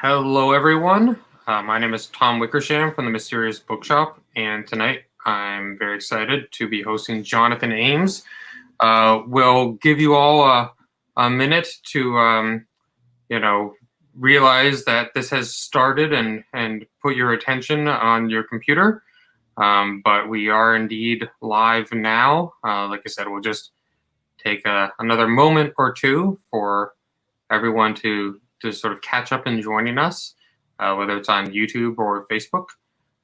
Hello, everyone. My name is Tom Wickersham from the Mysterious Bookshop, and tonight I'm very excited to be hosting Jonathan Ames. We'll give you all a minute to, realize that this has started and put your attention on your computer. But we are indeed live now. Like I said, we'll just take another moment or two for everyone to sort of catch up and joining us, whether it's on YouTube or Facebook.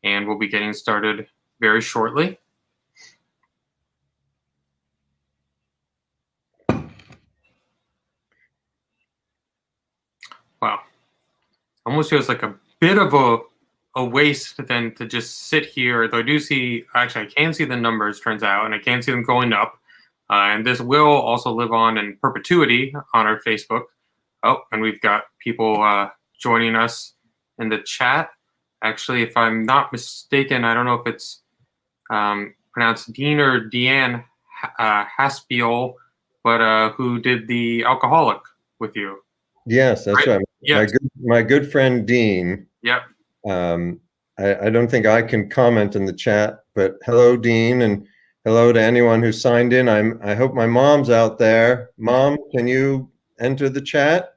And we'll be getting started very shortly. Wow. Almost feels like a bit of a waste then to just sit here. Though I do see, actually, I can see the numbers, turns out, and I can see them going up. And this will also live on in perpetuity on our Facebook. Oh, and we've got people joining us in the chat. Actually, if I'm not mistaken, I don't know if it's pronounced Dean or Deanne Haspiel, but who did the Alcoholic with you. Yes, that's right. Yes. My good friend Dean. Yep. I don't think I can comment in the chat, but hello, Dean, and hello to anyone who signed in. I hope my mom's out there. Mom, can you enter the chat?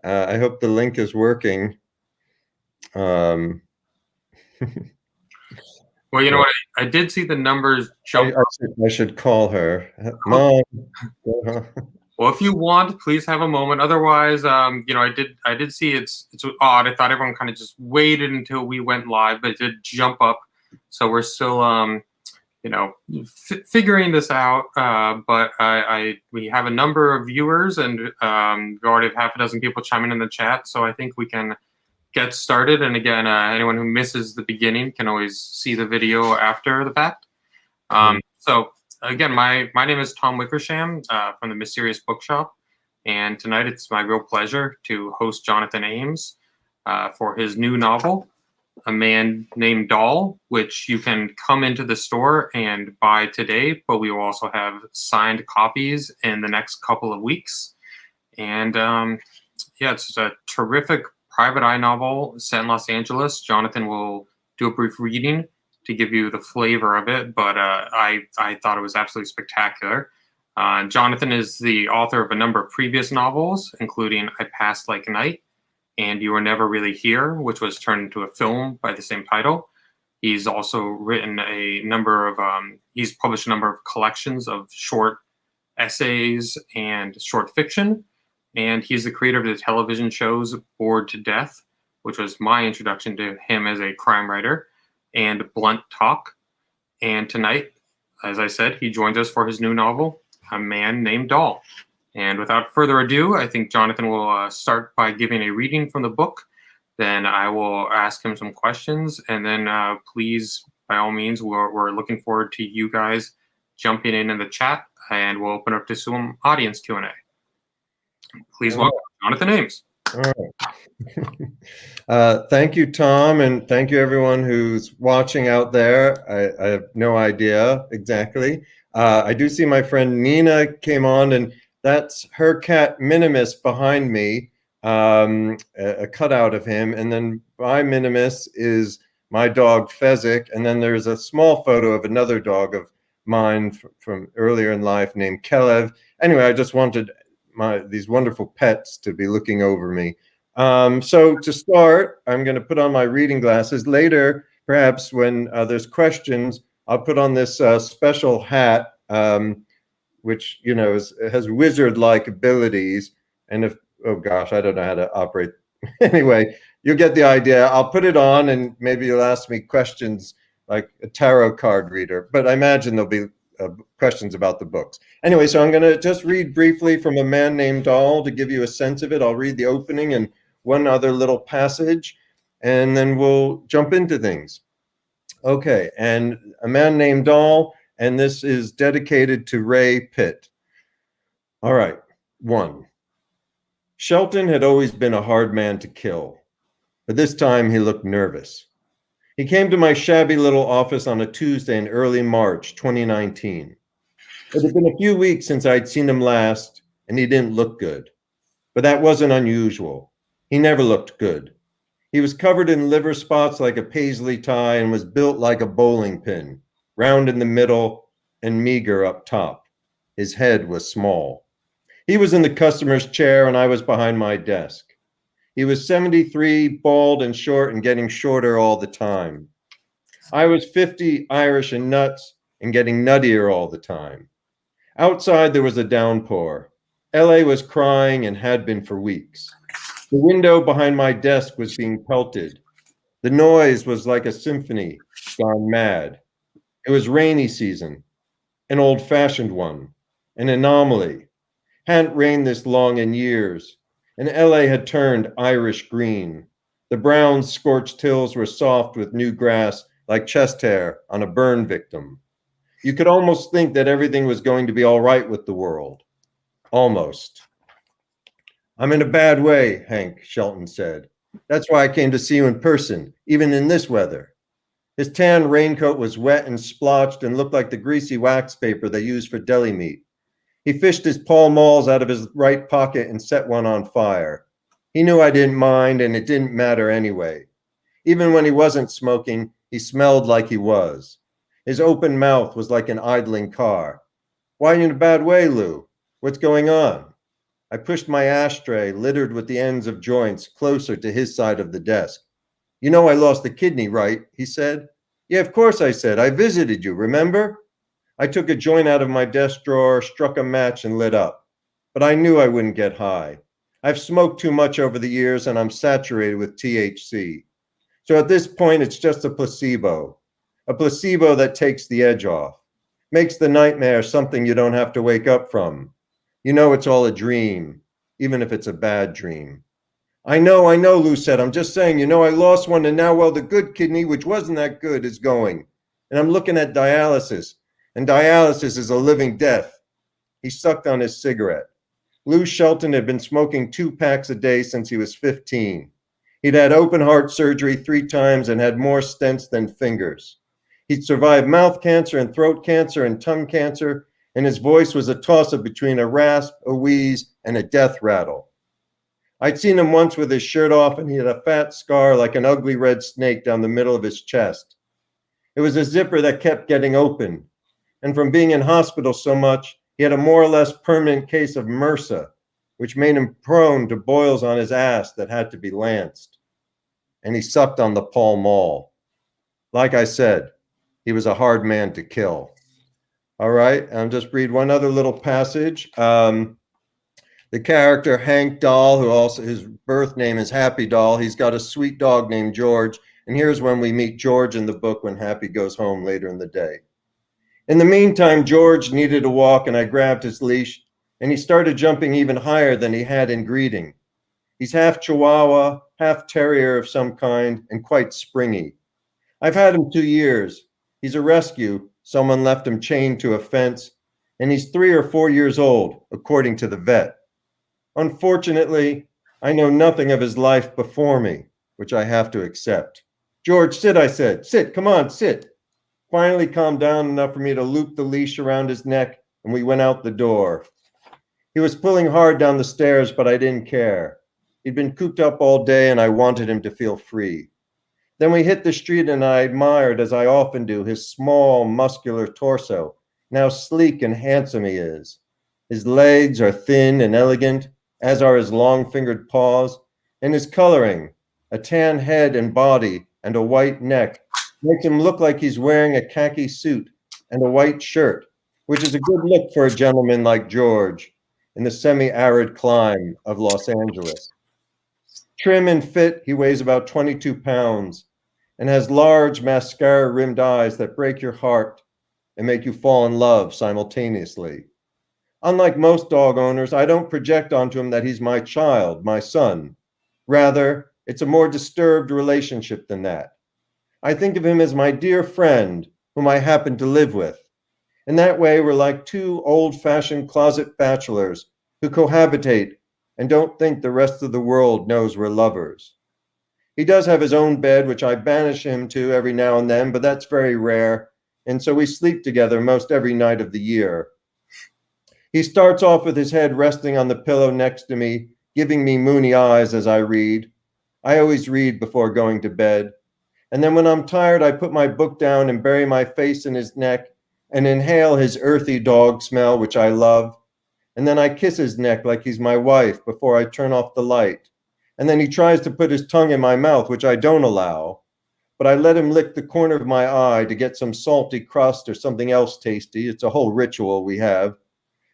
I hope the link is working. Well, you know what? I did see the numbers jump. I should call her. Mom. Well, if you want, please have a moment. Otherwise, I did see it's odd. I thought everyone kind of just waited until we went live, but it did jump up. So we're still, figuring this out. But we have a number of viewers, and we already have half a dozen people chiming in the chat. So I think we can get started. And again, anyone who misses the beginning can always see the video after the fact. So again, my name is Tom Wickersham from the Mysterious Bookshop, and tonight it's my real pleasure to host Jonathan Ames for his new novel, A Man Named Doll, which you can come into the store and buy today, but we will also have signed copies in the next couple of weeks. And it's a terrific private eye novel set in Los Angeles. Jonathan will do a brief reading to give you the flavor of it, but I thought it was absolutely spectacular. Jonathan is the author of a number of previous novels, including I Passed Like Night and You Were Never Really Here, which was turned into a film by the same title. He's also written he's published a number of collections of short essays and short fiction, and he's the creator of the television shows Bored to Death, which was my introduction to him as a crime writer, and Blunt Talk. And tonight, as I said, he joins us for his new novel, A Man Named Doll. And without further ado, I think Jonathan will start by giving a reading from the book. Then I will ask him some questions. And then please, by all means, we're looking forward to you guys jumping in the chat, and we'll open up to some audience Q&A. Please welcome Jonathan Ames. All right. Thank you, Tom, and thank you everyone who's watching out there. I have no idea exactly. I do see my friend Nina came on, and that's her cat Minimus behind me, a cutout of him. And then by Minimus is my dog Fezzik, and then there's a small photo of another dog of mine from earlier in life named Kelev. Anyway, I just wanted these wonderful pets to be looking over me. So to start, I'm going to put on my reading glasses. Later, perhaps when there's questions, I'll put on this special hat, which, has wizard-like abilities. And oh gosh, I don't know how to operate. Anyway, you'll get the idea. I'll put it on and maybe you'll ask me questions like a tarot card reader, but I imagine there'll be questions about the books. Anyway, so I'm going to just read briefly from A Man Named Doll to give you a sense of it. I'll read the opening and one other little passage, and then we'll jump into things. Okay, and A Man Named Doll, and this is dedicated to Ray Pitt. All right, 1. Shelton had always been a hard man to kill, but this time he looked nervous. He came to my shabby little office on a Tuesday in early March 2019. It had been a few weeks since I'd seen him last, and he didn't look good. But that wasn't unusual. He never looked good. He was covered in liver spots like a paisley tie and was built like a bowling pin, round in the middle and meager up top. His head was small. He was in the customer's chair and I was behind my desk. He was 73, bald and short and getting shorter all the time. I was 50, Irish and nuts and getting nuttier all the time. Outside there was a downpour. LA was crying and had been for weeks. The window behind my desk was being pelted. The noise was like a symphony gone mad. It was rainy season, an old-fashioned one, an anomaly. Hadn't rained this long in years, and LA had turned Irish green. The brown scorched hills were soft with new grass like chest hair on a burn victim. You could almost think that everything was going to be all right with the world. Almost. I'm in a bad way, Hank, Shelton said. That's why I came to see you in person, even in this weather. His tan raincoat was wet and splotched and looked like the greasy wax paper they use for deli meat. He fished his Pall Malls out of his right pocket and set one on fire. He knew I didn't mind, and it didn't matter anyway. Even when he wasn't smoking, he smelled like he was. His open mouth was like an idling car. Why are you in a bad way, Lou? What's going on? I pushed my ashtray, littered with the ends of joints, closer to his side of the desk. You know I lost a kidney, right? He said. Yeah, of course, I said. I visited you, remember? I took a joint out of my desk drawer, struck a match, and lit up. But I knew I wouldn't get high. I've smoked too much over the years, and I'm saturated with THC. So at this point, it's just a placebo that takes the edge off, makes the nightmare something you don't have to wake up from. You know it's all a dream, even if it's a bad dream. I know, Lou said. I'm just saying, I lost one, and now, well, the good kidney, which wasn't that good, is going. And I'm looking at dialysis, and dialysis is a living death. He sucked on his cigarette. Lou Shelton had been smoking 2 packs a day since he was 15. He'd had open heart surgery 3 times and had more stents than fingers. He'd survived mouth cancer and throat cancer and tongue cancer, and his voice was a toss-up between a rasp, a wheeze, and a death rattle. I'd seen him once with his shirt off, and he had a fat scar like an ugly red snake down the middle of his chest. It was a zipper that kept getting open, and from being in hospital so much, he had a more or less permanent case of MRSA, which made him prone to boils on his ass that had to be lanced. And he sucked on the Pall Mall. Like I said, he was a hard man to kill. All right, I'll just read one other little passage. The character Hank Doll, who also his birth name is Happy Doll, he's got a sweet dog named George. And here's when we meet George in the book when Happy goes home later in the day. In the meantime, George needed a walk, and I grabbed his leash, and he started jumping even higher than he had in greeting. He's half Chihuahua, half terrier of some kind, and quite springy. I've had him 2 years. He's a rescue. Someone left him chained to a fence, and he's 3 or 4 years old, according to the vet. Unfortunately, I know nothing of his life before me, which I have to accept. George, sit, I said. Sit, come on, sit. Finally calmed down enough for me to loop the leash around his neck, and we went out the door. He was pulling hard down the stairs, but I didn't care. He'd been cooped up all day, and I wanted him to feel free. Then we hit the street, and I admired, as I often do, his small, muscular torso, and how sleek and handsome he is. His legs are thin and elegant, as are his long-fingered paws, and his coloring, a tan head and body and a white neck, makes him look like he's wearing a khaki suit and a white shirt, which is a good look for a gentleman like George in the semi-arid clime of Los Angeles. Trim and fit, he weighs about 22 pounds and has large mascara-rimmed eyes that break your heart and make you fall in love simultaneously. Unlike most dog owners, I don't project onto him that he's my child, my son. Rather, it's a more disturbed relationship than that. I think of him as my dear friend, whom I happen to live with. In that way, we're like 2 old-fashioned closet bachelors who cohabitate and don't think the rest of the world knows we're lovers. He does have his own bed, which I banish him to every now and then, but that's very rare, and so we sleep together most every night of the year. He starts off with his head resting on the pillow next to me, giving me moony eyes as I read. I always read before going to bed. And then when I'm tired, I put my book down and bury my face in his neck and inhale his earthy dog smell, which I love. And then I kiss his neck like he's my wife before I turn off the light. And then he tries to put his tongue in my mouth, which I don't allow. But I let him lick the corner of my eye to get some salty crust or something else tasty. It's a whole ritual we have.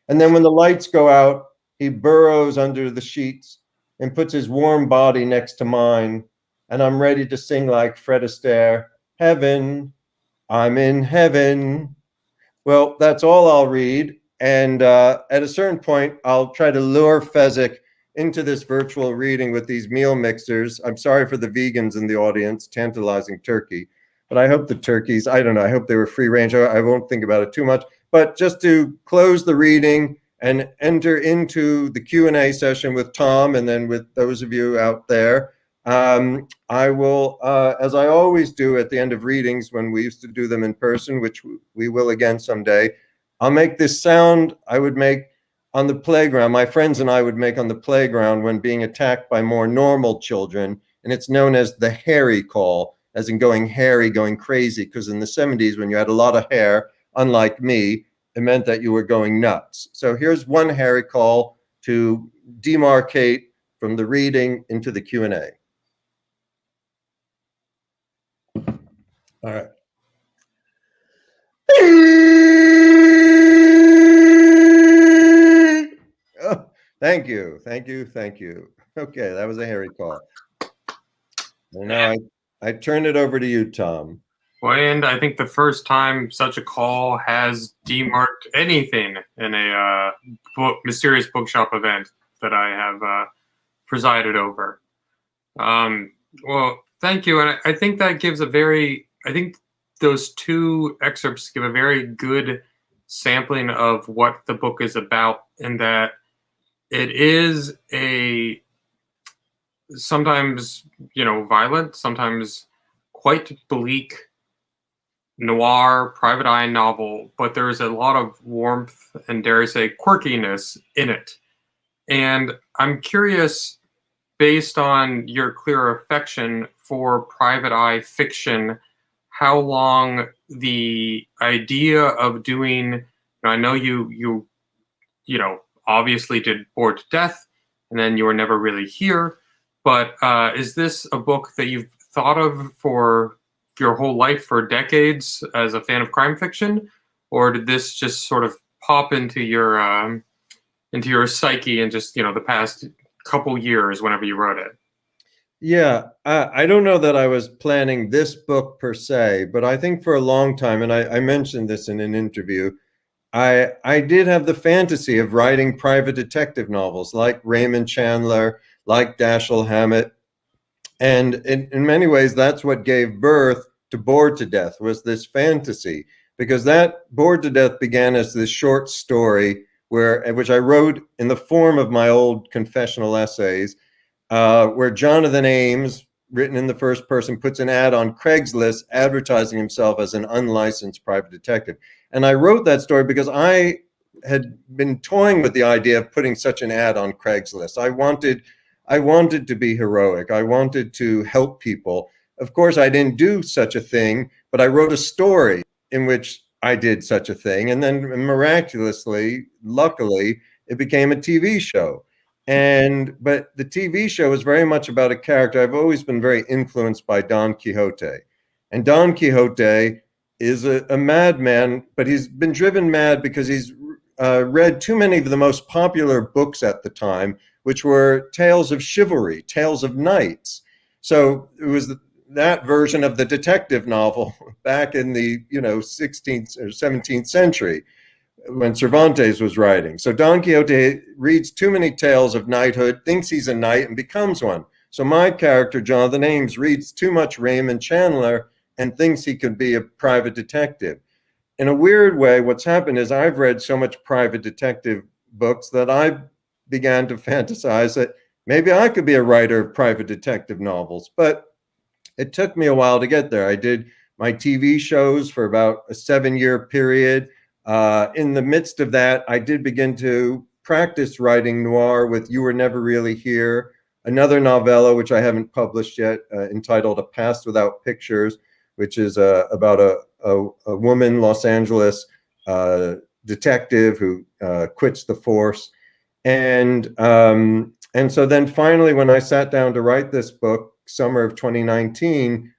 And then when the lights go out, he burrows under the sheets and puts his warm body next to mine. And I'm ready to sing like Fred Astaire, Heaven, I'm in heaven. Well, that's all I'll read. And at a certain point, I'll try to lure Fezzik into this virtual reading with these meal mixers. I'm sorry for the vegans in the audience, tantalizing turkey. But I hope the turkeys, I don't know, I hope they were free range. I won't think about it too much. But just to close the reading and enter into the Q&A session with Tom and then with those of you out there, I will, as I always do at the end of readings when we used to do them in person, which we will again someday, I'll make this sound I would make on the playground, my friends and I would make on the playground when being attacked by more normal children, and it's known as the hairy call, as in going hairy, going crazy, because in the 70s, when you had a lot of hair, unlike me, it meant that you were going nuts. So here's one hairy call to demarcate from the reading into the Q&A. All right. Oh, thank you. Okay, that was a hairy call. And now I turn it over to you, Tom. Well, and I think the first time such a call has demarked anything in a Mysterious Bookshop event that I have presided over. Well, thank you. And I think that gives I think those two excerpts give a very good sampling of what the book is about, in that it is a sometimes, violent, sometimes quite bleak noir private eye novel, but there is a lot of warmth and, dare I say, quirkiness in it. And I'm curious, based on your clear affection for private eye fiction, how long the idea of doing, I know you obviously did Bored to Death, and then you were never really here, but is this a book that you've thought of for your whole life, for decades, as a fan of crime fiction, or did this just sort of pop into your psyche in just the past couple years whenever you wrote it? Yeah, I don't know that I was planning this book per se, but I think for a long time, and I mentioned this in an interview, I did have the fantasy of writing private detective novels like Raymond Chandler, like Dashiell Hammett. And in many ways, that's what gave birth to Bored to Death, was this fantasy, because that Bored to Death began as this short story which I wrote in the form of my old confessional essays, where Jonathan Ames, written in the first person, puts an ad on Craigslist advertising himself as an unlicensed private detective. And I wrote that story because I had been toying with the idea of putting such an ad on Craigslist. I wanted to be heroic. I wanted to help people. Of course, I didn't do such a thing, but I wrote a story in which I did such a thing. And then miraculously, luckily, it became a TV show. But the TV show is very much about a character. I've always been very influenced by Don Quixote. And Don Quixote is a madman, but he's been driven mad because he's read too many of the most popular books at the time, which were tales of chivalry, tales of knights. So it was that version of the detective novel back in the 16th or 17th century when Cervantes was writing. So Don Quixote reads too many tales of knighthood, thinks he's a knight, and becomes one. So my character, Jonathan Ames, reads too much Raymond Chandler and thinks he could be a private detective. In a weird way, what's happened is I've read so much private detective books that I began to fantasize that maybe I could be a writer of private detective novels. But it took me a while to get there. I did my TV shows for about a 7-year period. In the midst of that, I did begin to practice writing noir with You Were Never Really Here, another novella, which I haven't published yet, entitled A Past Without Pictures, which is about a woman, Los Angeles detective who quits the force. And so then finally, when I sat down to write this book, summer of 2019,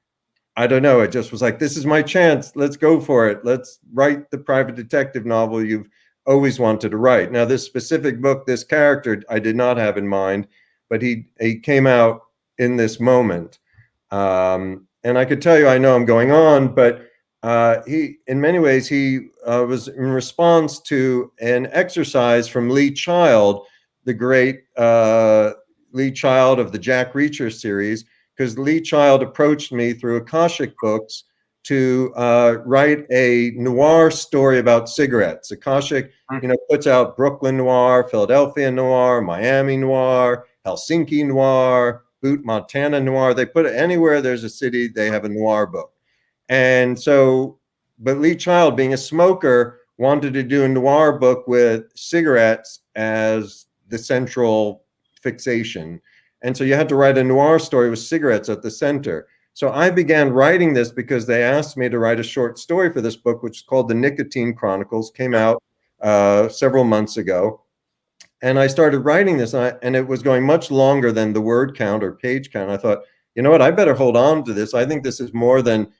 I don't know, it just was like, this is my chance. Let's go for it. Let's write the private detective novel you've always wanted to write. Now, this specific book, this character, I did not have in mind, but he came out in this moment. And I could tell you, I know I'm going on, but he, in many ways, he was in response to an exercise from Lee Child, the great Lee Child of the Jack Reacher series, because Lee Child approached me through Akashic Books to write a noir story about cigarettes. Akashic, puts out Brooklyn noir, Philadelphia noir, Miami noir, Helsinki noir, Butte, Montana noir. They put it anywhere there's a city, they have a noir book. And so, but Lee Child, being a smoker, wanted to do a noir book with cigarettes as the central fixation. And so you had to write a noir story with cigarettes at the center. So I began writing this because they asked me to write a short story for this book, which is called The Nicotine Chronicles, came out several months ago. And I started writing this, and it was going much longer than the word count or page count. I thought, you know what, I better hold on to this. I think this is more than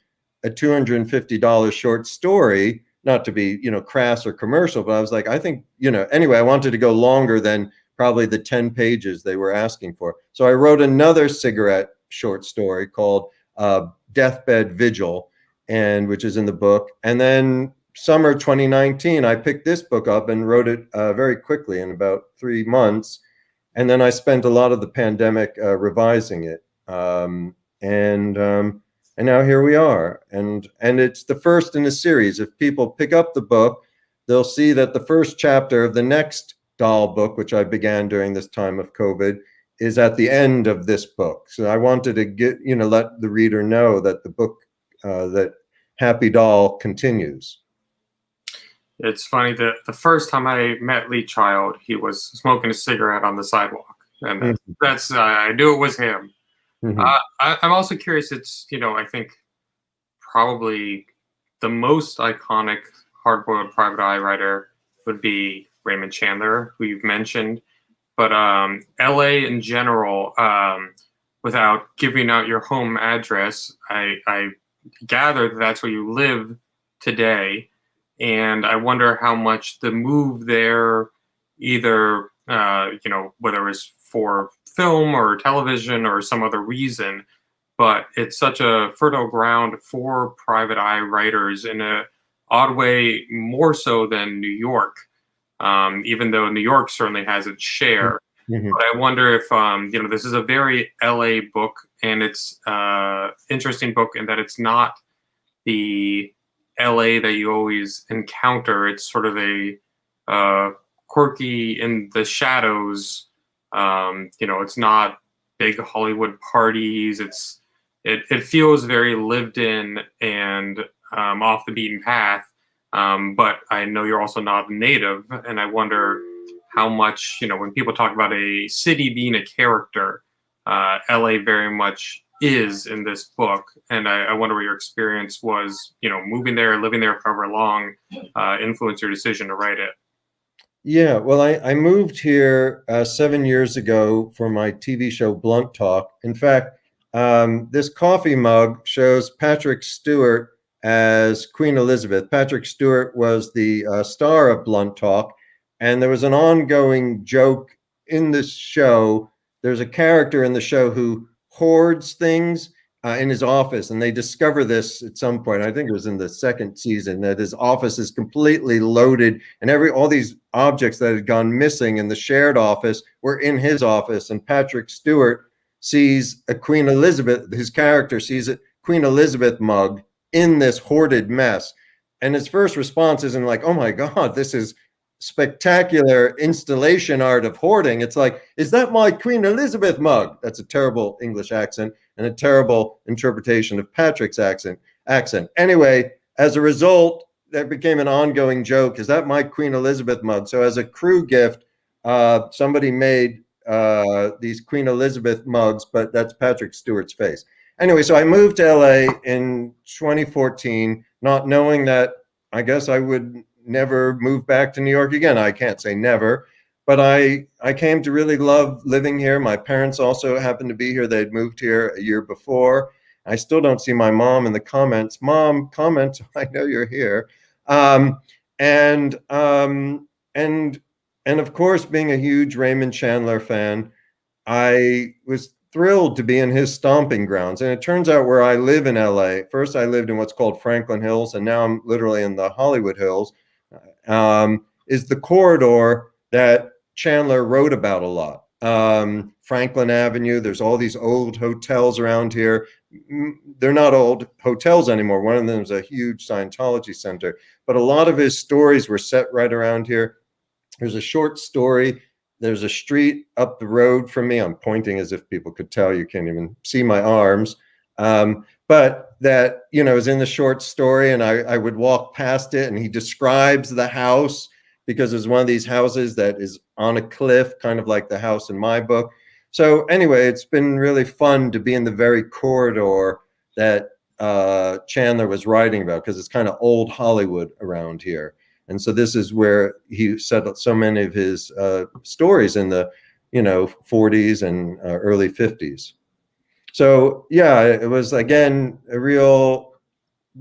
a $250 short story, not to be, crass or commercial, but I was like, I think, anyway, I wanted to go longer than probably the 10 pages they were asking for. So I wrote another cigarette short story called Deathbed Vigil, and which is in the book. And then summer 2019, I picked this book up and wrote it very quickly in about 3 months. And then I spent a lot of the pandemic revising it. And now here we are. And it's the first in a series. If people pick up the book, they'll see that the first chapter of the next doll book, which I began during this time of COVID, is at the end of this book. So I wanted to let the reader know that the book, that Happy Doll, continues. It's funny that the first time I met Lee Child, he was smoking a cigarette on the sidewalk, and that's I knew it was him. I'm also curious. It's I think probably the most iconic hard-boiled private eye writer would be Raymond Chandler, who you've mentioned, but LA in general, without giving out your home address, I gather that that's where you live today, and I wonder how much the move there, either whether it was for film or television or some other reason, but it's such a fertile ground for private eye writers in a odd way, more so than New York. Even though New York certainly has its share. But I wonder if, this is a very LA book, and it's interesting book in that it's not the LA that you always encounter. It's sort of a quirky in the shadows. It's not big Hollywood parties. It feels very lived in and off the beaten path. But I know you're also not a native, and I wonder how much, when people talk about a city being a character, LA very much is in this book. And I wonder what your experience was, moving there, living there for however long, influenced your decision to write it. Yeah, well, I moved here 7 years ago for my TV show Blunt Talk. In fact, this coffee mug shows Patrick Stewart as Queen Elizabeth. Patrick Stewart was the star of Blunt Talk, and there was an ongoing joke in this show. There's a character in the show who hoards things in his office, and they discover this at some point. I think it was in the second season, that his office is completely loaded, and all these objects that had gone missing in the shared office were in his office. And Patrick Stewart sees a Queen Elizabeth, his character sees a Queen Elizabeth mug in this hoarded mess. And his first response isn't like, oh my God, this is spectacular installation art of hoarding. It's like, is that my Queen Elizabeth mug? That's a terrible English accent and a terrible interpretation of Patrick's accent. Anyway, as a result, that became an ongoing joke. Is that my Queen Elizabeth mug? So as a crew gift, somebody made these Queen Elizabeth mugs, but that's Patrick Stewart's face. Anyway, so I moved to LA in 2014, not knowing that I guess I would never move back to New York again. I can't say never, but I came to really love living here. My parents also happened to be here. They'd moved here a year before. I still don't see my mom in the comments. Mom, comment. I know you're here. Um, and um, and and of course, being a huge Raymond Chandler fan, I was thrilled to be in his stomping grounds. And it turns out where I live in LA, first I lived in what's called Franklin Hills, and now I'm literally in the Hollywood Hills, is the corridor that Chandler wrote about a lot. Franklin Avenue, there's all these old hotels around here. They're not old hotels anymore. One of them is a huge Scientology center, but a lot of his stories were set right around here. There's a short story. There's a street up the road from me. I'm pointing as if people could tell. You can't even see my arms. But that, is in the short story, and I would walk past it, and he describes the house because it's one of these houses that is on a cliff, kind of like the house in my book. So anyway, it's been really fun to be in the very corridor that Chandler was writing about, because it's kind of old Hollywood around here. And so this is where he set up so many of his stories in the, 40s and early 50s. So yeah, it was again the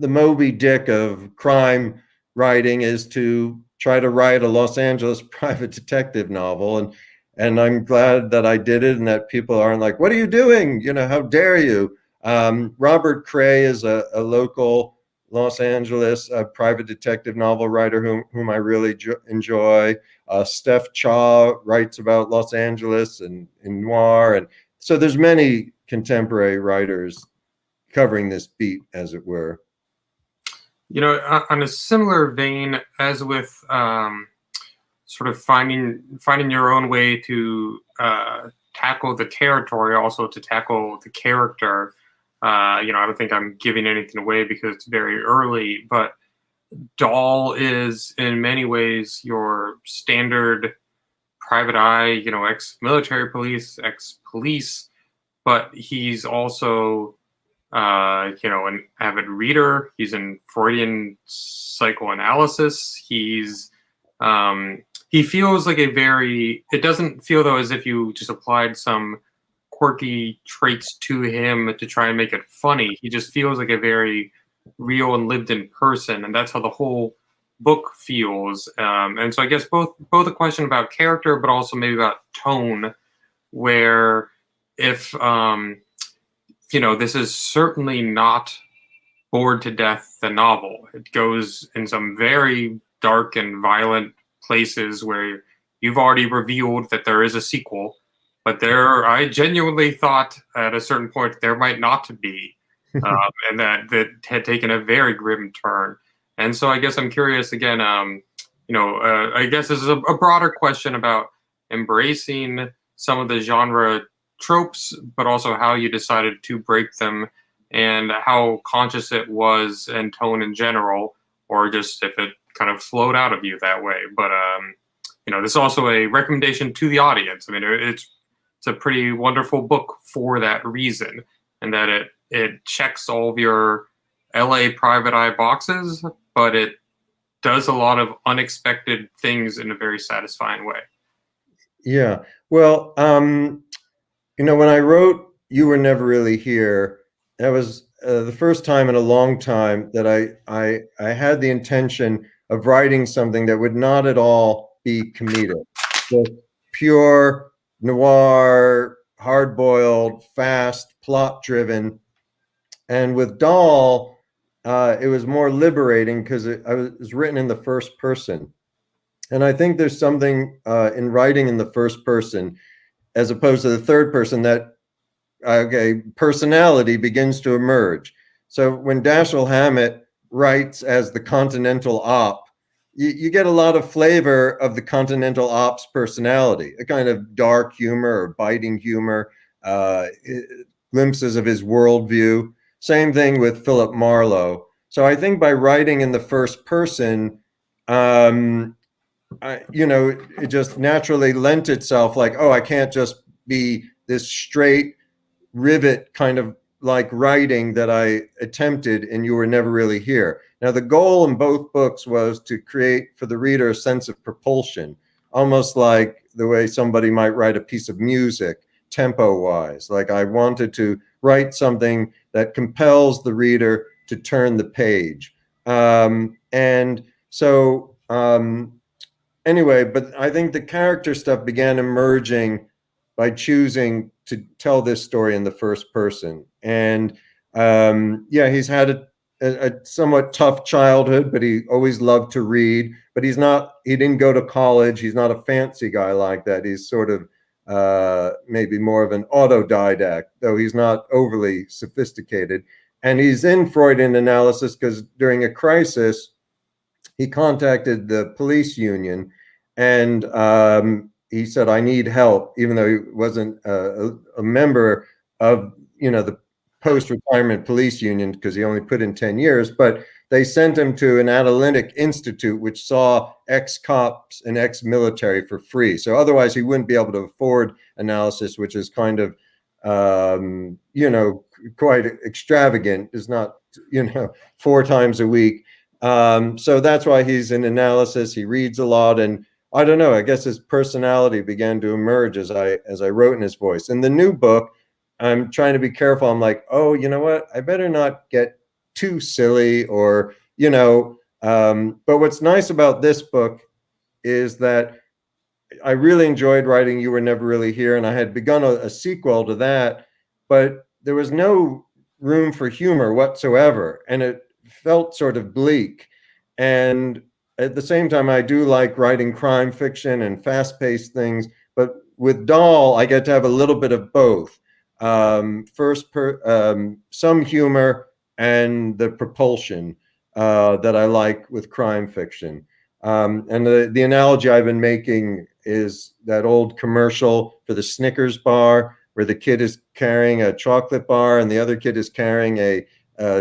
Moby Dick of crime writing is to try to write a Los Angeles private detective novel, and I'm glad that I did it, and that people aren't like, "What are you doing? How dare you?" Robert Cray is a local Los Angeles private detective novel writer whom I really enjoy. Steph Chaw writes about Los Angeles and in noir, and so there's many contemporary writers covering this beat, as it were. On a similar vein as with sort of finding your own way to tackle the territory, also to tackle the character. I don't think I'm giving anything away because it's very early, but Dahl is in many ways your standard private eye, ex-military police, ex-police, but he's also, an avid reader. He's in Freudian psychoanalysis. He feels like it doesn't feel though as if you just applied some quirky traits to him to try and make it funny. He just feels like a very real and lived in person, and that's how the whole book feels. And so I guess both a question about character, but also maybe about tone, where if this is certainly not Bored to Death the novel. It goes in some very dark and violent places where you've already revealed that there is a sequel, but I genuinely thought at a certain point there might not be, and that had taken a very grim turn. And so I guess I'm curious again, I guess this is a broader question about embracing some of the genre tropes, but also how you decided to break them and how conscious it was and tone in general, or just if it kind of flowed out of you that way. But, this is also a recommendation to the audience. I mean, it's a pretty wonderful book for that reason, and that it checks all of your LA private eye boxes, but it does a lot of unexpected things in a very satisfying way. Yeah. Well, when I wrote You Were Never Really Here, that was the first time in a long time that I had the intention of writing something that would not at all be comedic. Just pure noir, hard-boiled, fast, plot-driven. And with Dahl, it was more liberating because it was written in the first person. And I think there's something in writing in the first person, as opposed to the third person, that personality begins to emerge. So when Dashiell Hammett writes as the Continental Op, you get a lot of flavor of the Continental Op's personality, a kind of dark humor or biting humor, glimpses of his worldview. Same thing with Philip Marlowe. So I think by writing in the first person, it just naturally lent itself like, oh, I can't just be this straight rivet kind of like writing that I attempted and You Were Never Really Here. Now, the goal in both books was to create for the reader a sense of propulsion, almost like the way somebody might write a piece of music, tempo wise. Like I wanted to write something that compels the reader to turn the page. And so, anyway, but I think the character stuff began emerging by choosing to tell this story in the first person. And yeah, he's had a somewhat tough childhood, but he always loved to read. But he didn't go to college. He's not a fancy guy like that. He's sort of maybe more of an autodidact, though he's not overly sophisticated. And he's in Freudian analysis because during a crisis, he contacted the police union and he said, I need help, even though he wasn't a member of, the post-retirement police union because he only put in 10 years, but they sent him to an analytic institute which saw ex-cops and ex-military for free. So otherwise he wouldn't be able to afford analysis, which is kind of, quite extravagant. It's not, 4 times a week. So that's why he's in analysis. He reads a lot, and I don't know. I guess his personality began to emerge as I wrote in his voice. In the new book, I'm trying to be careful. I'm like, oh, you know what? I better not get too silly, or But what's nice about this book is that I really enjoyed writing You Were Never Really Here, and I had begun a sequel to that, but there was no room for humor whatsoever, and it felt sort of bleak. And at the same time, I do like writing crime fiction and fast-paced things, but with Doll, I get to have a little bit of both. Some humor and the propulsion that I like with crime fiction. And the analogy I've been making is that old commercial for the Snickers bar where the kid is carrying a chocolate bar and the other kid is carrying a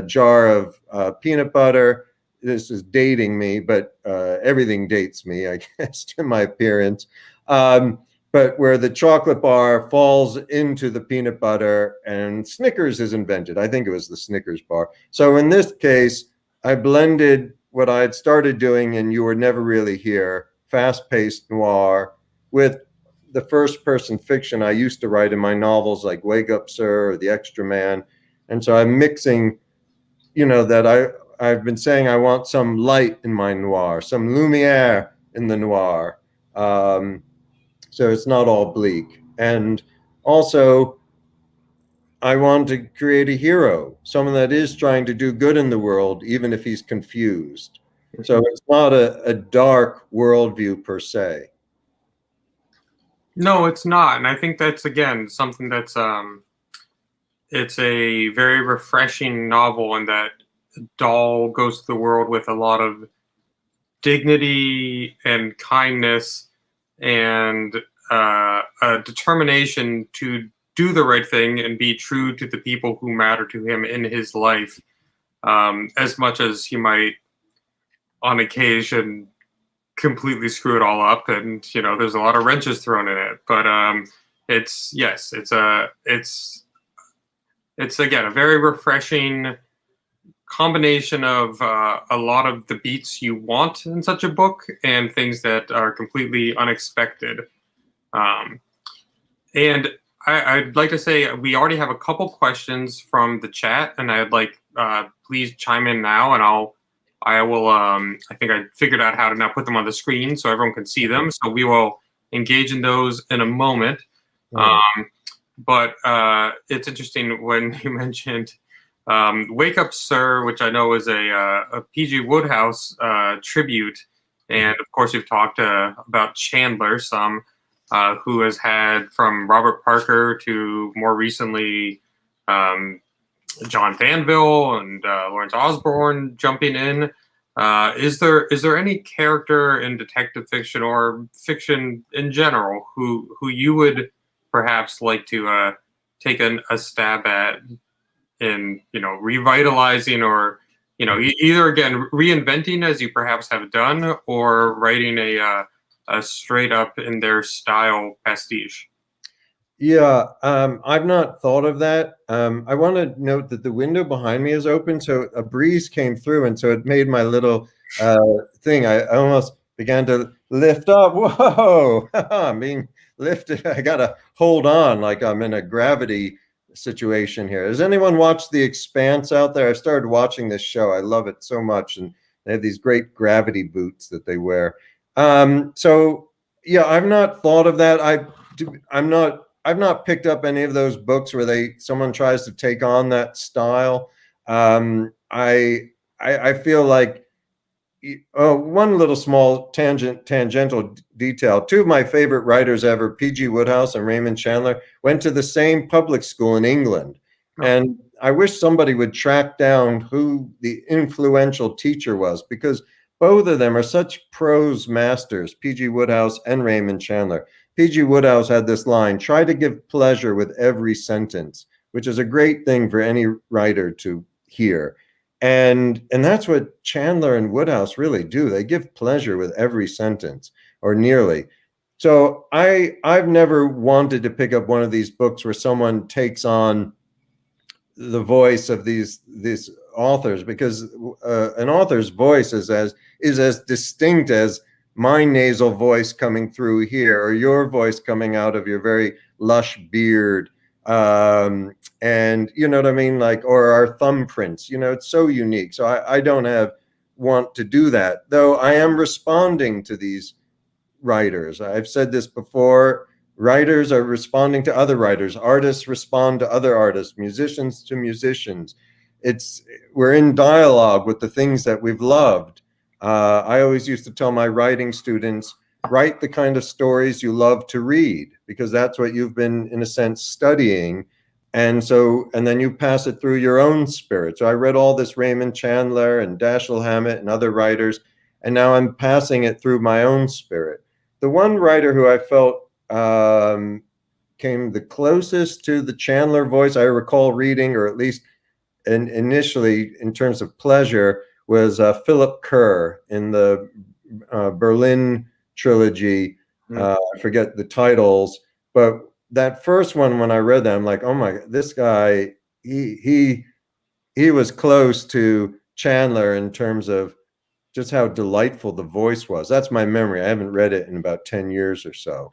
jar of peanut butter. This is dating me, but everything dates me, I guess, to my appearance. But where the chocolate bar falls into the peanut butter and Snickers is invented. I think it was the Snickers bar. So in this case, I blended what I had started doing in You Were Never Really Here, fast-paced noir, with the first-person fiction I used to write in my novels like Wake Up, Sir, or The Extra Man. And so I'm mixing, that I've been saying I want some light in my noir, some lumiere in the noir. So it's not all bleak. And also, I want to create a hero, someone that is trying to do good in the world, even if he's confused. So it's not a dark worldview per se. No, it's not, and I think that's again something that's it's a very refreshing novel in that Doll goes to the world with a lot of dignity and kindness and a determination to do the right thing and be true to the people who matter to him in his life, as much as he might on occasion completely screw it all up, and there's a lot of wrenches thrown in it, but it's again a very refreshing combination of a lot of the beats you want in such a book and things that are completely unexpected. And I'd like to say we already have a couple questions from the chat, and I'd like please chime in now, and I will. I think I figured out how to now put them on the screen so everyone can see them. So we will engage in those in a moment. But it's interesting when you mentioned Wake Up, Sir, which I know is a P.G. Wodehouse tribute. And of course, you've talked about Chandler some, who has had from Robert Parker to more recently John Danville and Lawrence Osborne jumping in. Is there any character in detective fiction or fiction in general who you would perhaps like to take a stab at in revitalizing or either again reinventing as you perhaps have done, or writing straight up in their style pastiche. Yeah, I've not thought of that. I want to note that the window behind me is open, so a breeze came through, and so it made my little thing. I almost began to lift up. Whoa, I'm being lifted. I gotta hold on like I'm in a gravity situation here. Has anyone watched The Expanse out there? I started watching this show. I love it so much, and they have these great gravity boots that they wear. So yeah, I've not thought of that. I've not picked up any of those books where someone tries to take on that style. I feel like one little small tangential detail. Two of my favorite writers ever, P.G. Wodehouse and Raymond Chandler, went to the same public school in England. Oh. And I wish somebody would track down who the influential teacher was, because both of them are such prose masters, P.G. Wodehouse and Raymond Chandler. P.G. Wodehouse had this line, try to give pleasure with every sentence, which is a great thing for any writer to hear. And that's what Chandler and Wodehouse really do. They give pleasure with every sentence, or nearly. So I've never wanted to pick up one of these books where someone takes on the voice of these authors, because an author's voice is as distinct as my nasal voice coming through here, or your voice coming out of your very lush beard. And you know what I mean? Like, or our thumbprints, it's so unique. So I don't want to do that, though I am responding to these writers. I've said this before. Writers are responding to other writers. Artists respond to other artists, musicians to musicians. We're in dialogue with the things that we've loved. I always used to tell my writing students, write the kind of stories you love to read, because that's what you've been, in a sense, studying. And then you pass it through your own spirit. So I read all this Raymond Chandler and Dashiell Hammett and other writers, and now I'm passing it through my own spirit. The one writer who I felt came the closest to the Chandler voice I recall reading, or at least initially in terms of pleasure, was Philip Kerr in the Berlin trilogy. I forget the titles, but that first one, when I read that, I'm like, oh my, this guy, he was close to Chandler in terms of just how delightful the voice was. That's my memory. I haven't read it in about 10 years or so.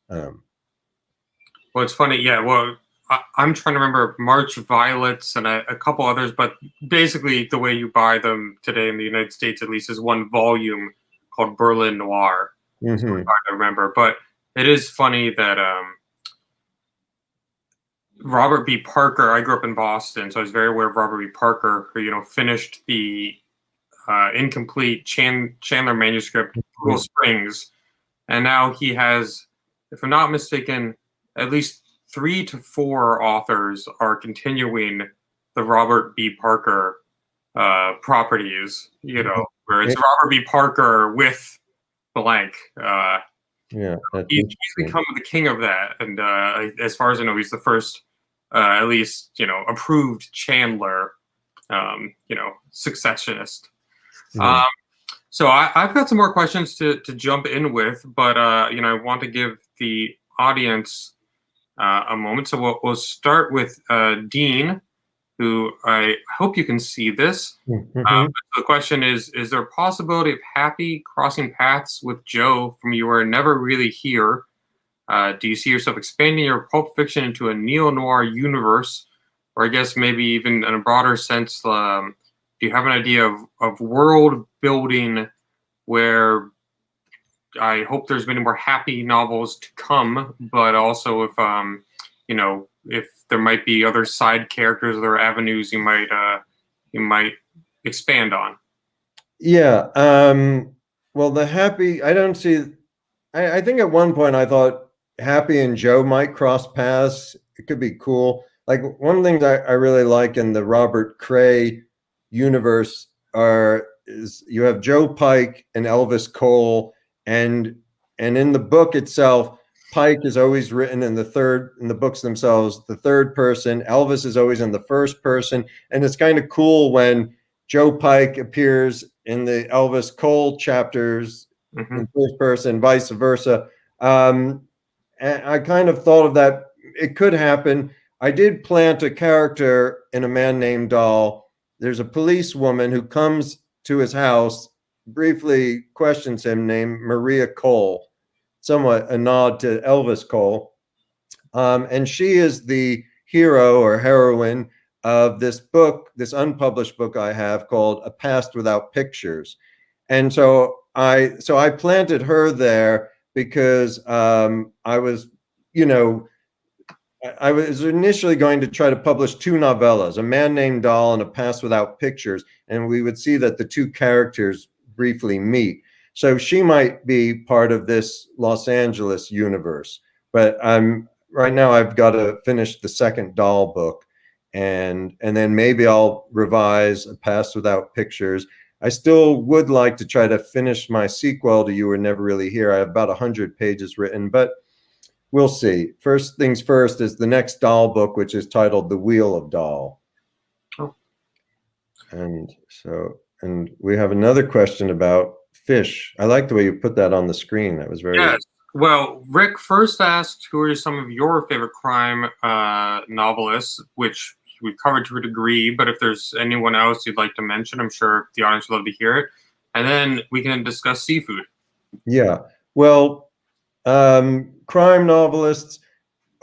Well, it's funny. Yeah. Well, I'm trying to remember March Violets and a couple others, but basically the way you buy them today in the United States, at least, is one volume called Berlin Noir. So hard to remember, but it is funny that Robert B. Parker. I grew up in Boston, so I was very aware of Robert B. Parker, who finished the incomplete Chandler manuscript, Cool Springs, and now he has, if I'm not mistaken, at least 3 to 4 authors are continuing the Robert B. Parker properties. Where it's Robert B. Parker with blank. He's become the king of that, and as far as I know, he's the first, at least approved Chandler, successionist. So I've got some more questions to jump in with, but I want to give the audience a moment. So we'll start with Dean, who I hope you can see this. The question is there a possibility of Happy crossing paths with Joe from You Were Never Really Here? Do you see yourself expanding your pulp fiction into a neo-noir universe? Or I guess maybe even in a broader sense, do you have an idea of world building where I hope there's many more Happy novels to come, but also if there might be other side characters, other avenues you might expand on? Yeah. Well, the Happy, I don't see. I think at one point I thought Happy and Joe might cross paths. It could be cool. Like, one of the things I really like in the Robert Cray universe is you have Joe Pike and Elvis Cole, and in the book itself, Pike is always written in the books themselves, the third person. Elvis is always in the first person, and it's kind of cool when Joe Pike appears in the Elvis Cole chapters Hmm. in first person, vice versa. And I kind of thought of that. It could happen. I did plant a character in A Man Named Doll. There's a policewoman who comes to his house, briefly questions him, named Maria Cole, somewhat a nod to Elvis Cole. And she is the hero or heroine of this book, this unpublished book I have called A Past Without Pictures. And so I planted her there because I was, you know, I was initially going to try to publish two novellas, A Man Named Doll and A Past Without Pictures, and we would see that the two characters briefly meet. So she might be part of this Los Angeles universe, but I'm right now I've got to finish the second doll book, and then maybe I'll revise A Past Without Pictures. I still would like to try to finish my sequel to You Were Never Really Here. I have about 100 pages written, but we'll see. First things first is the next doll book, which is titled The Wheel of Doll. Oh. And we have another question about fish. I like the way you put that on the screen. That was very. Yes. Well, Rick first asked who are some of your favorite crime novelists, which we've covered to a degree, but if there's anyone else you'd like to mention, I'm sure the audience would love to hear it. And then we can discuss seafood. Yeah. Well, crime novelists.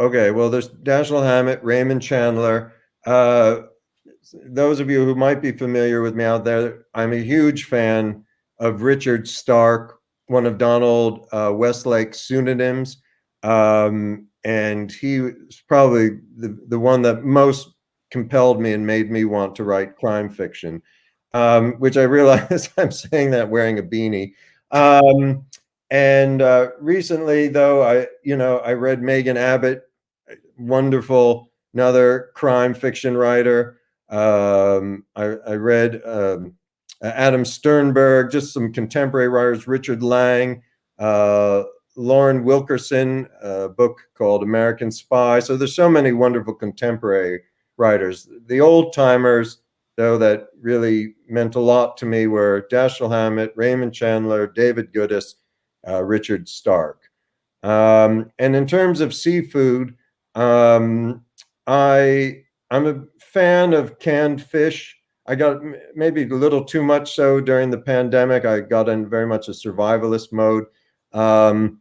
Okay. Well, there's Dashiell Hammett, Raymond Chandler. Those of you who might be familiar with me out there, I'm a huge fan of Richard Stark, one of Donald Westlake's pseudonyms. And he was probably the one that most compelled me and made me want to write crime fiction, which I realize I'm saying that wearing a beanie. And recently, though, I read Megan Abbott, wonderful, another crime fiction writer. I read Adam Sternberg, just some contemporary writers, Richard Lang, Lauren Wilkerson, a book called American Spy. So there's so many wonderful contemporary writers. The old timers, though, that really meant a lot to me were Dashiell Hammett, Raymond Chandler, David Goodis, Richard Stark. And in terms of seafood, I'm a fan of canned fish. I got maybe a little too much so during the pandemic. I got in very much a survivalist mode. And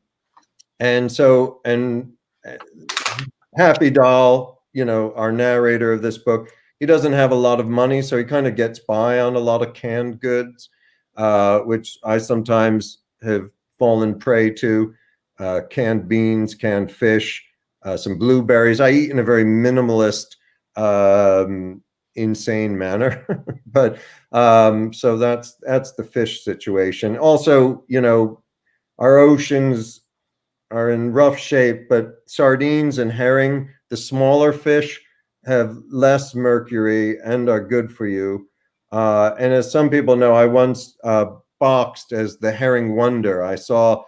Happy Doll, our narrator of this book, he doesn't have a lot of money, so he kind of gets by on a lot of canned goods, which I sometimes have fallen prey to. Canned beans, canned fish, some blueberries. I eat in a very minimalist, insane manner. But so that's the fish situation. Also, our oceans are in rough shape, but sardines and herring, the smaller fish, have less mercury and are good for you. And as some people know, I once boxed as the herring wonder. I saw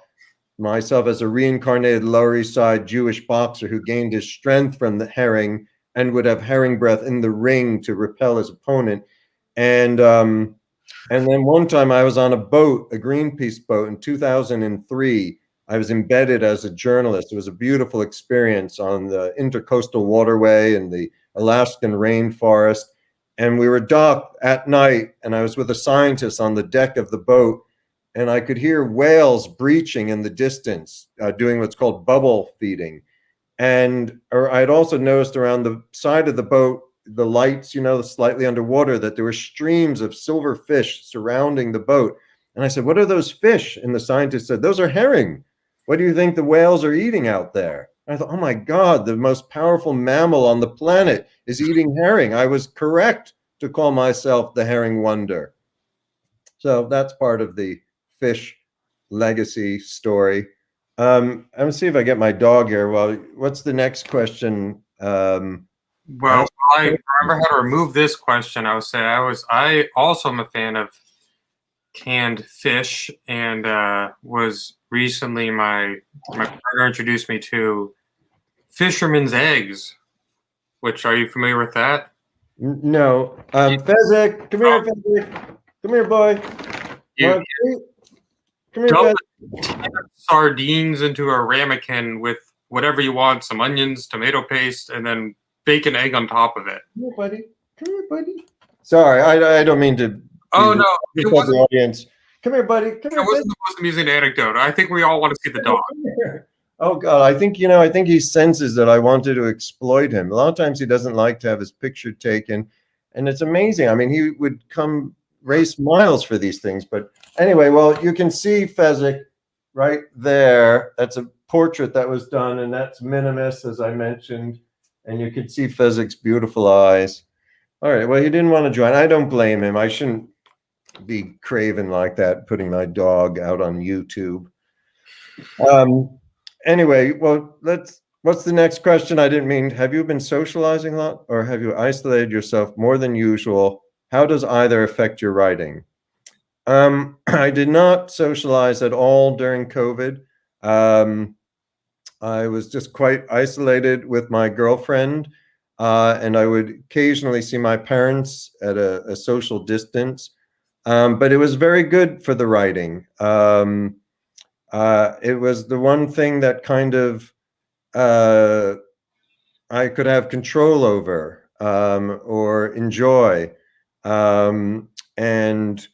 myself as a reincarnated Lower East Side Jewish boxer who gained his strength from the herring and would have herring breath in the ring to repel his opponent. And then one time I was on a boat, a Greenpeace boat in 2003. I was embedded as a journalist. It was a beautiful experience on the intercoastal waterway in the Alaskan rainforest. And we were docked at night, and I was with a scientist on the deck of the boat, and I could hear whales breaching in the distance, doing what's called bubble feeding. Or I'd also noticed around the side of the boat, the lights, slightly underwater, that there were streams of silver fish surrounding the boat. And I said, "What are those fish?" And the scientist said, "Those are herring. What do you think the whales are eating out there?" And I thought, oh my God, the most powerful mammal on the planet is eating herring. I was correct to call myself the herring wonder. So that's part of the fish legacy story. I'm gonna see if I get my dog here. Well, what's the next question? Well, I remember how to remove this question. I also am a fan of canned fish, and was recently my partner introduced me to fisherman's eggs. Which, are you familiar with that? No. Fezzik, come here, Fezzik. Come here, boy. You Come here, double, Fezzik. sardines into a ramekin with whatever you want, some onions, tomato paste, and then bake an egg on top of it. Come here, buddy. Come here, buddy. Sorry, I don't mean to be Oh rude. no, Just it told the wasn't. audience. Come here, buddy. Come That here, wasn't buddy. the most amusing anecdote. I think we all want to see the dog. Come here. Oh God, I think he senses that I wanted to exploit him. A lot of times he doesn't like to have his picture taken, and it's amazing. I mean, he would come race miles for these things. But anyway, well, you can see Fezzik right there. That's a portrait that was done, and that's Minimus, as I mentioned. And you can see Fezzik's beautiful eyes. All right, well, he didn't want to join. I don't blame him. I shouldn't be craven like that, putting my dog out on YouTube. Anyway, well, what's the next question? I didn't mean, have you been socializing a lot or have you isolated yourself more than usual? How does either affect your writing? I did not socialize at all during COVID. I was just quite isolated with my girlfriend, and I would occasionally see my parents at a social distance. But it was very good for the writing. It was the one thing that kind of I could have control over, or enjoy, and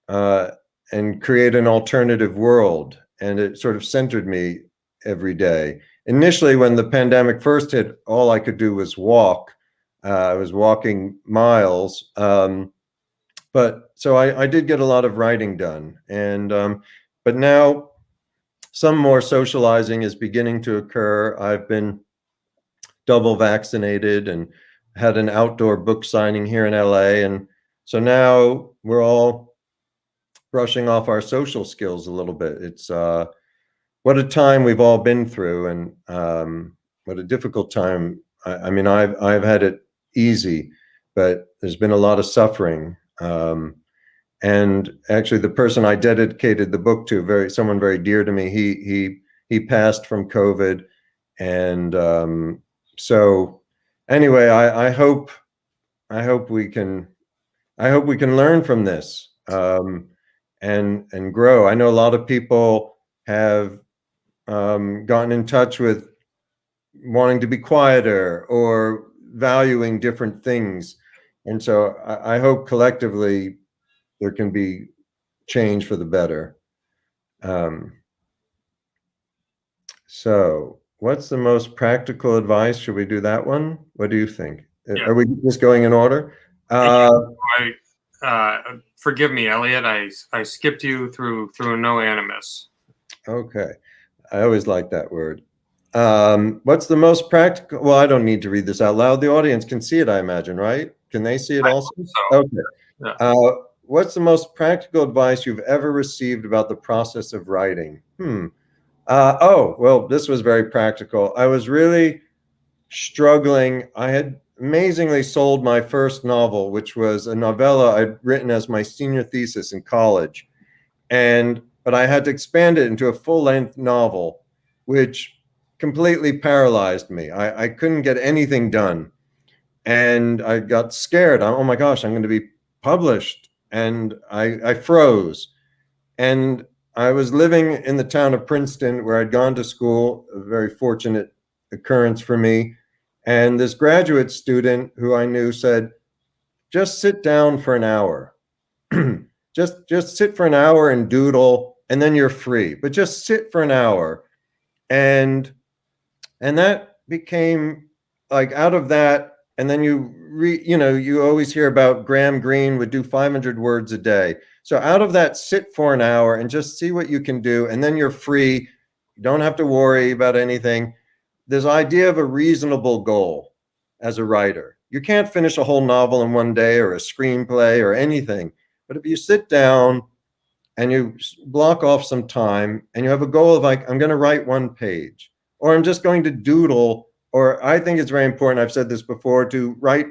uh, and create an alternative world. And it sort of centered me every day. Initially, when the pandemic first hit, all I could do was walk. I was walking miles. But so I did get a lot of writing done. And but now some more socializing is beginning to occur. I've been double vaccinated and had an outdoor book signing here in LA. And so now we're all brushing off our social skills a little bit. It's what a time we've all been through, and what a difficult time. I mean, I've had it easy, but there's been a lot of suffering. And actually, the person I dedicated the book to, someone very dear to me, he passed from COVID, and so anyway, I hope we can learn from this, and grow. I know a lot of people have gotten in touch with wanting to be quieter or valuing different things, and so I hope collectively there can be change for the better. Um, so, what's the most practical advice? Should we do that one? What do you think? Yeah. Are we just going in order? Forgive me, Elliot. I skipped you through no animus. Okay. I always like that word. What's the most practical? Well, I don't need to read this out loud. The audience can see it, I imagine, right? Can they see it also? So, Okay. yeah. What's the most practical advice you've ever received about the process of writing? Oh, well, this was very practical. I was really struggling. I had amazingly sold my first novel, which was a novella I'd written as my senior thesis in college. But I had to expand it into a full-length novel, which completely paralyzed me. I couldn't get anything done. And I got scared. Oh my gosh, I'm going to be published. And I froze. And I was living in the town of Princeton where I'd gone to school, a very fortunate occurrence for me. And this graduate student who I knew said, just sit down for an hour. just sit for an hour and doodle, and then you're free. But just sit for an hour. And that became like, out of that, and then you always hear about Graham Greene would do 500 words a day. So out of that, sit for an hour and just see what you can do, and then you're free. You don't have to worry about anything. This idea of a reasonable goal as a writer. You can't finish a whole novel in one day or a screenplay or anything. But if you sit down and you block off some time and you have a goal of like, I'm going to write one page, or I'm just going to doodle, or I think it's very important, I've said this before, to write,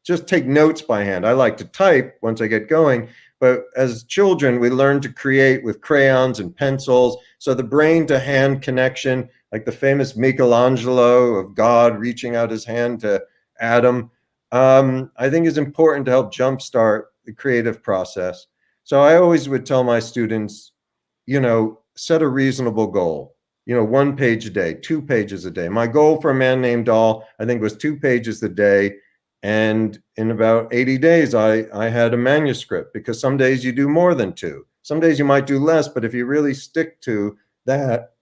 just take notes by hand. I like to type once I get going, but as children, we learn to create with crayons and pencils. So the brain to hand connection, like the famous Michelangelo of God reaching out his hand to Adam, I think is important to help jumpstart the creative process. So I always would tell my students, set a reasonable goal. 1 page a day, 2 pages a day. My goal for A Man Named Doll, I think, was 2 pages a day. And in about 80 days, I had a manuscript, because some days you do more than two. Some days you might do less, but if you really stick to that,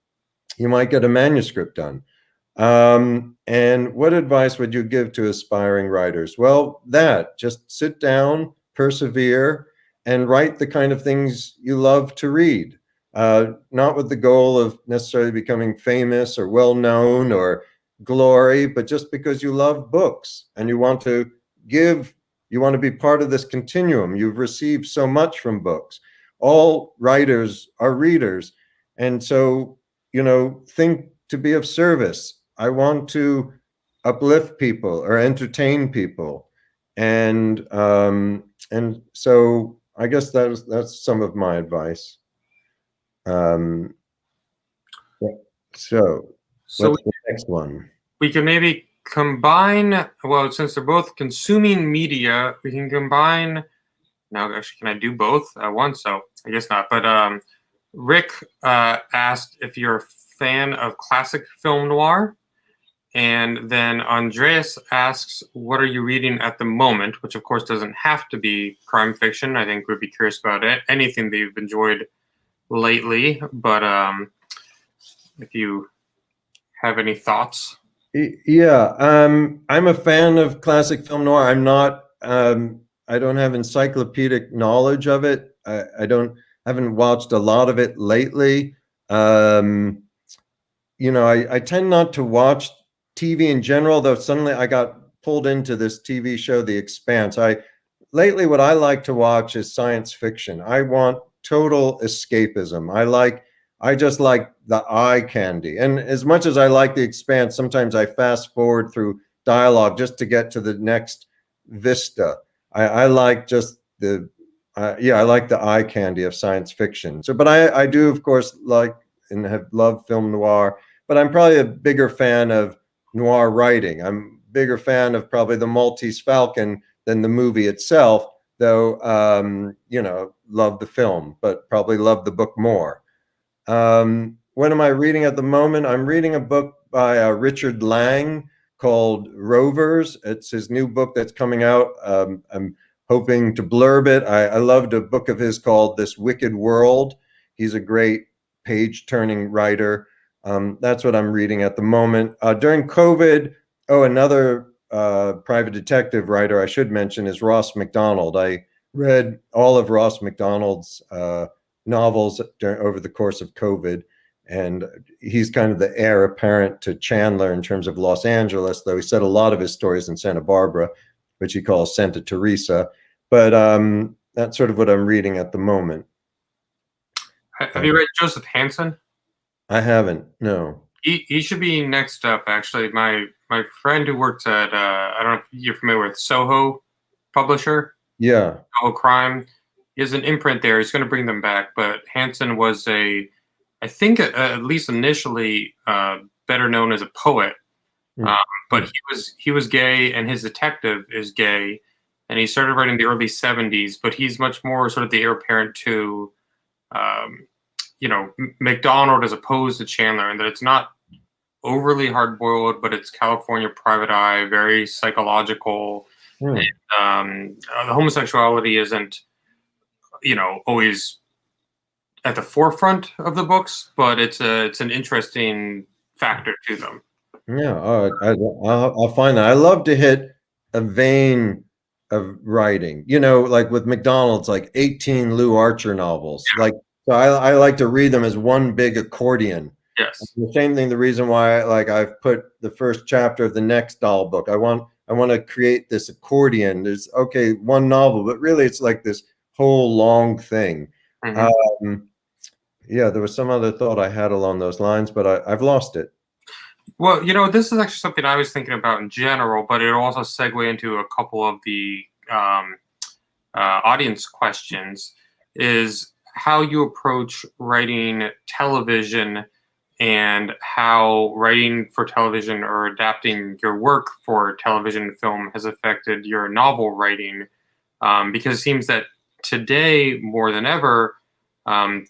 you might get a manuscript done. And what advice would you give to aspiring writers? Well, just sit down, persevere, and write the kind of things you love to read. Not with the goal of necessarily becoming famous or well-known or glory, but just because you love books and you want to be part of this continuum. You've received so much from books. All writers are readers. And so, think to be of service. I want to uplift people or entertain people. And so I guess that's some of my advice. Yeah. So So what's the next one? we can maybe combine, well, since they're both consuming media, we can combine. Now, actually, can I do both at once? So I guess not. But Rick asked if you're a fan of classic film noir. And then Andreas asks, what are you reading at the moment? Which, of course, doesn't have to be crime fiction. I think we'd be curious about it. Anything that you've enjoyed lately. But if you have any thoughts. Yeah, I'm a fan of classic film noir. I'm not, I don't have encyclopedic knowledge of it. Haven't watched a lot of it lately. I tend not to watch TV in general, though suddenly I got pulled into this TV show, The Expanse. Lately, what I like to watch is science fiction. I want total escapism. I just like the eye candy. And as much as I like The Expanse, sometimes I fast forward through dialogue just to get to the next vista. I like just I like the eye candy of science fiction. So, but I do, of course, like and have loved film noir, but I'm probably a bigger fan of noir writing. I'm a bigger fan of probably The Maltese Falcon than the movie itself, though, love the film, but probably love the book more. What am I reading at the moment? I'm reading a book by Richard Lang called Rovers. It's his new book that's coming out. I'm hoping to blurb it. I loved a book of his called This Wicked World. He's a great page-turning writer. That's what I'm reading at the moment. During COVID, another private detective writer I should mention is Ross Macdonald. I read all of Ross Macdonald's novels over the course of COVID, and he's kind of the heir apparent to Chandler in terms of Los Angeles, though he said a lot of his stories in Santa Barbara, which he calls Santa Teresa. But that's sort of what I'm reading at the moment. Have you read Joseph Hansen? I haven't, no. He should be next up, actually. My friend who works at, I don't know if you're familiar with Soho Publisher. Yeah. Soho Crime. He has an imprint there. He's going to bring them back. But Hansen was I think at least initially, better known as a poet. But he was gay, and his detective is gay. And he started writing in the early 70s, but he's much more sort of the heir apparent to McDonald as opposed to Chandler, and that it's not overly hard-boiled, but it's California private eye, very psychological. And, the homosexuality isn't, always at the forefront of the books, but it's an interesting factor to them. Yeah, I'll find that. I love to hit a vein of writing, like with McDonald's, like 18 Lou Archer novels. Yeah. So I like to read them as one big accordion. Yes. The same thing. The reason why I've put the first chapter of the next doll book. I want to create this accordion. There's one novel, but really it's like this whole long thing. Mm-hmm. Yeah, there was some other thought I had along those lines, but I've lost it. Well, this is actually something I was thinking about in general, but it'll also segue into a couple of the audience questions, is how you approach writing television and how writing for television or adapting your work for television and film has affected your novel writing. Because it seems that today, more than ever,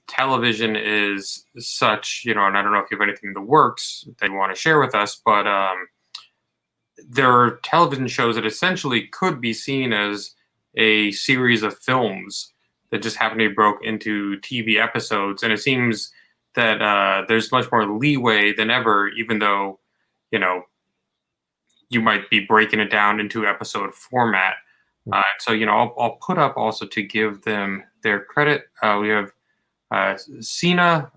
television is such, and I don't know if you have anything in the works that you want to share with us, but there are television shows that essentially could be seen as a series of films that just happen to be broke into TV episodes. And it seems that there's much more leeway than ever, even though, you know, you might be breaking it down into episode format. So, I'll put up also to give them their credit. We have Sina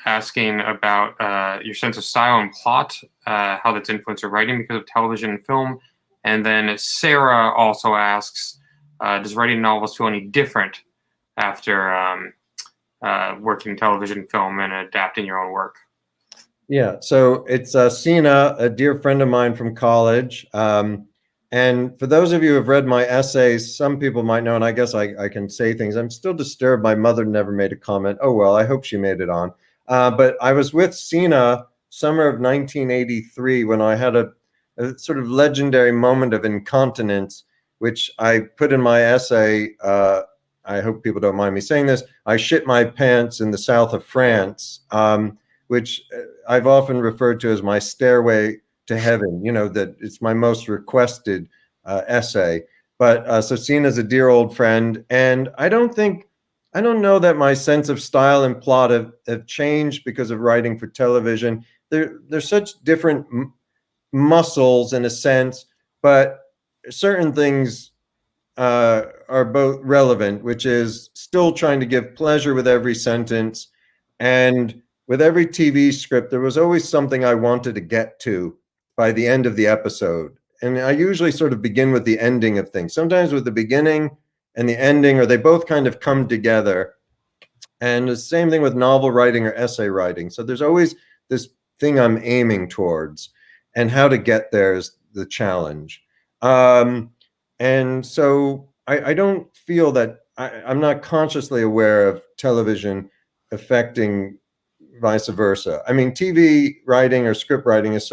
asking about your sense of style and plot, how that's influenced your writing because of television and film. And then Sarah also asks, does writing novels feel any different after working television, film, and adapting your own work? Yeah, so it's Sina, a dear friend of mine from college. And for those of you who have read my essays, some people might know, and I guess I can say things. I'm still disturbed. My mother never made a comment. Oh, well, I hope she made it on. But I was with Sina summer of 1983 when I had a sort of legendary moment of incontinence, which I put in my essay. I hope people don't mind me saying this. I shit my pants in the south of France, which I've often referred to as my stairway to heaven, that it's my most requested essay. But so Sina's a dear old friend. And I don't know that my sense of style and plot have changed because of writing for television. They're such different muscles in a sense, but certain things are both relevant, which is still trying to give pleasure with every sentence. And with every TV script, there was always something I wanted to get to by the end of the episode. And I usually sort of begin with the ending of things, sometimes with the beginning and the ending, or they both kind of come together. And the same thing with novel writing or essay writing. So there's always this thing I'm aiming towards, and how to get there is the challenge. And so I don't feel that I'm not consciously aware of television affecting vice versa. I mean, TV writing or script writing is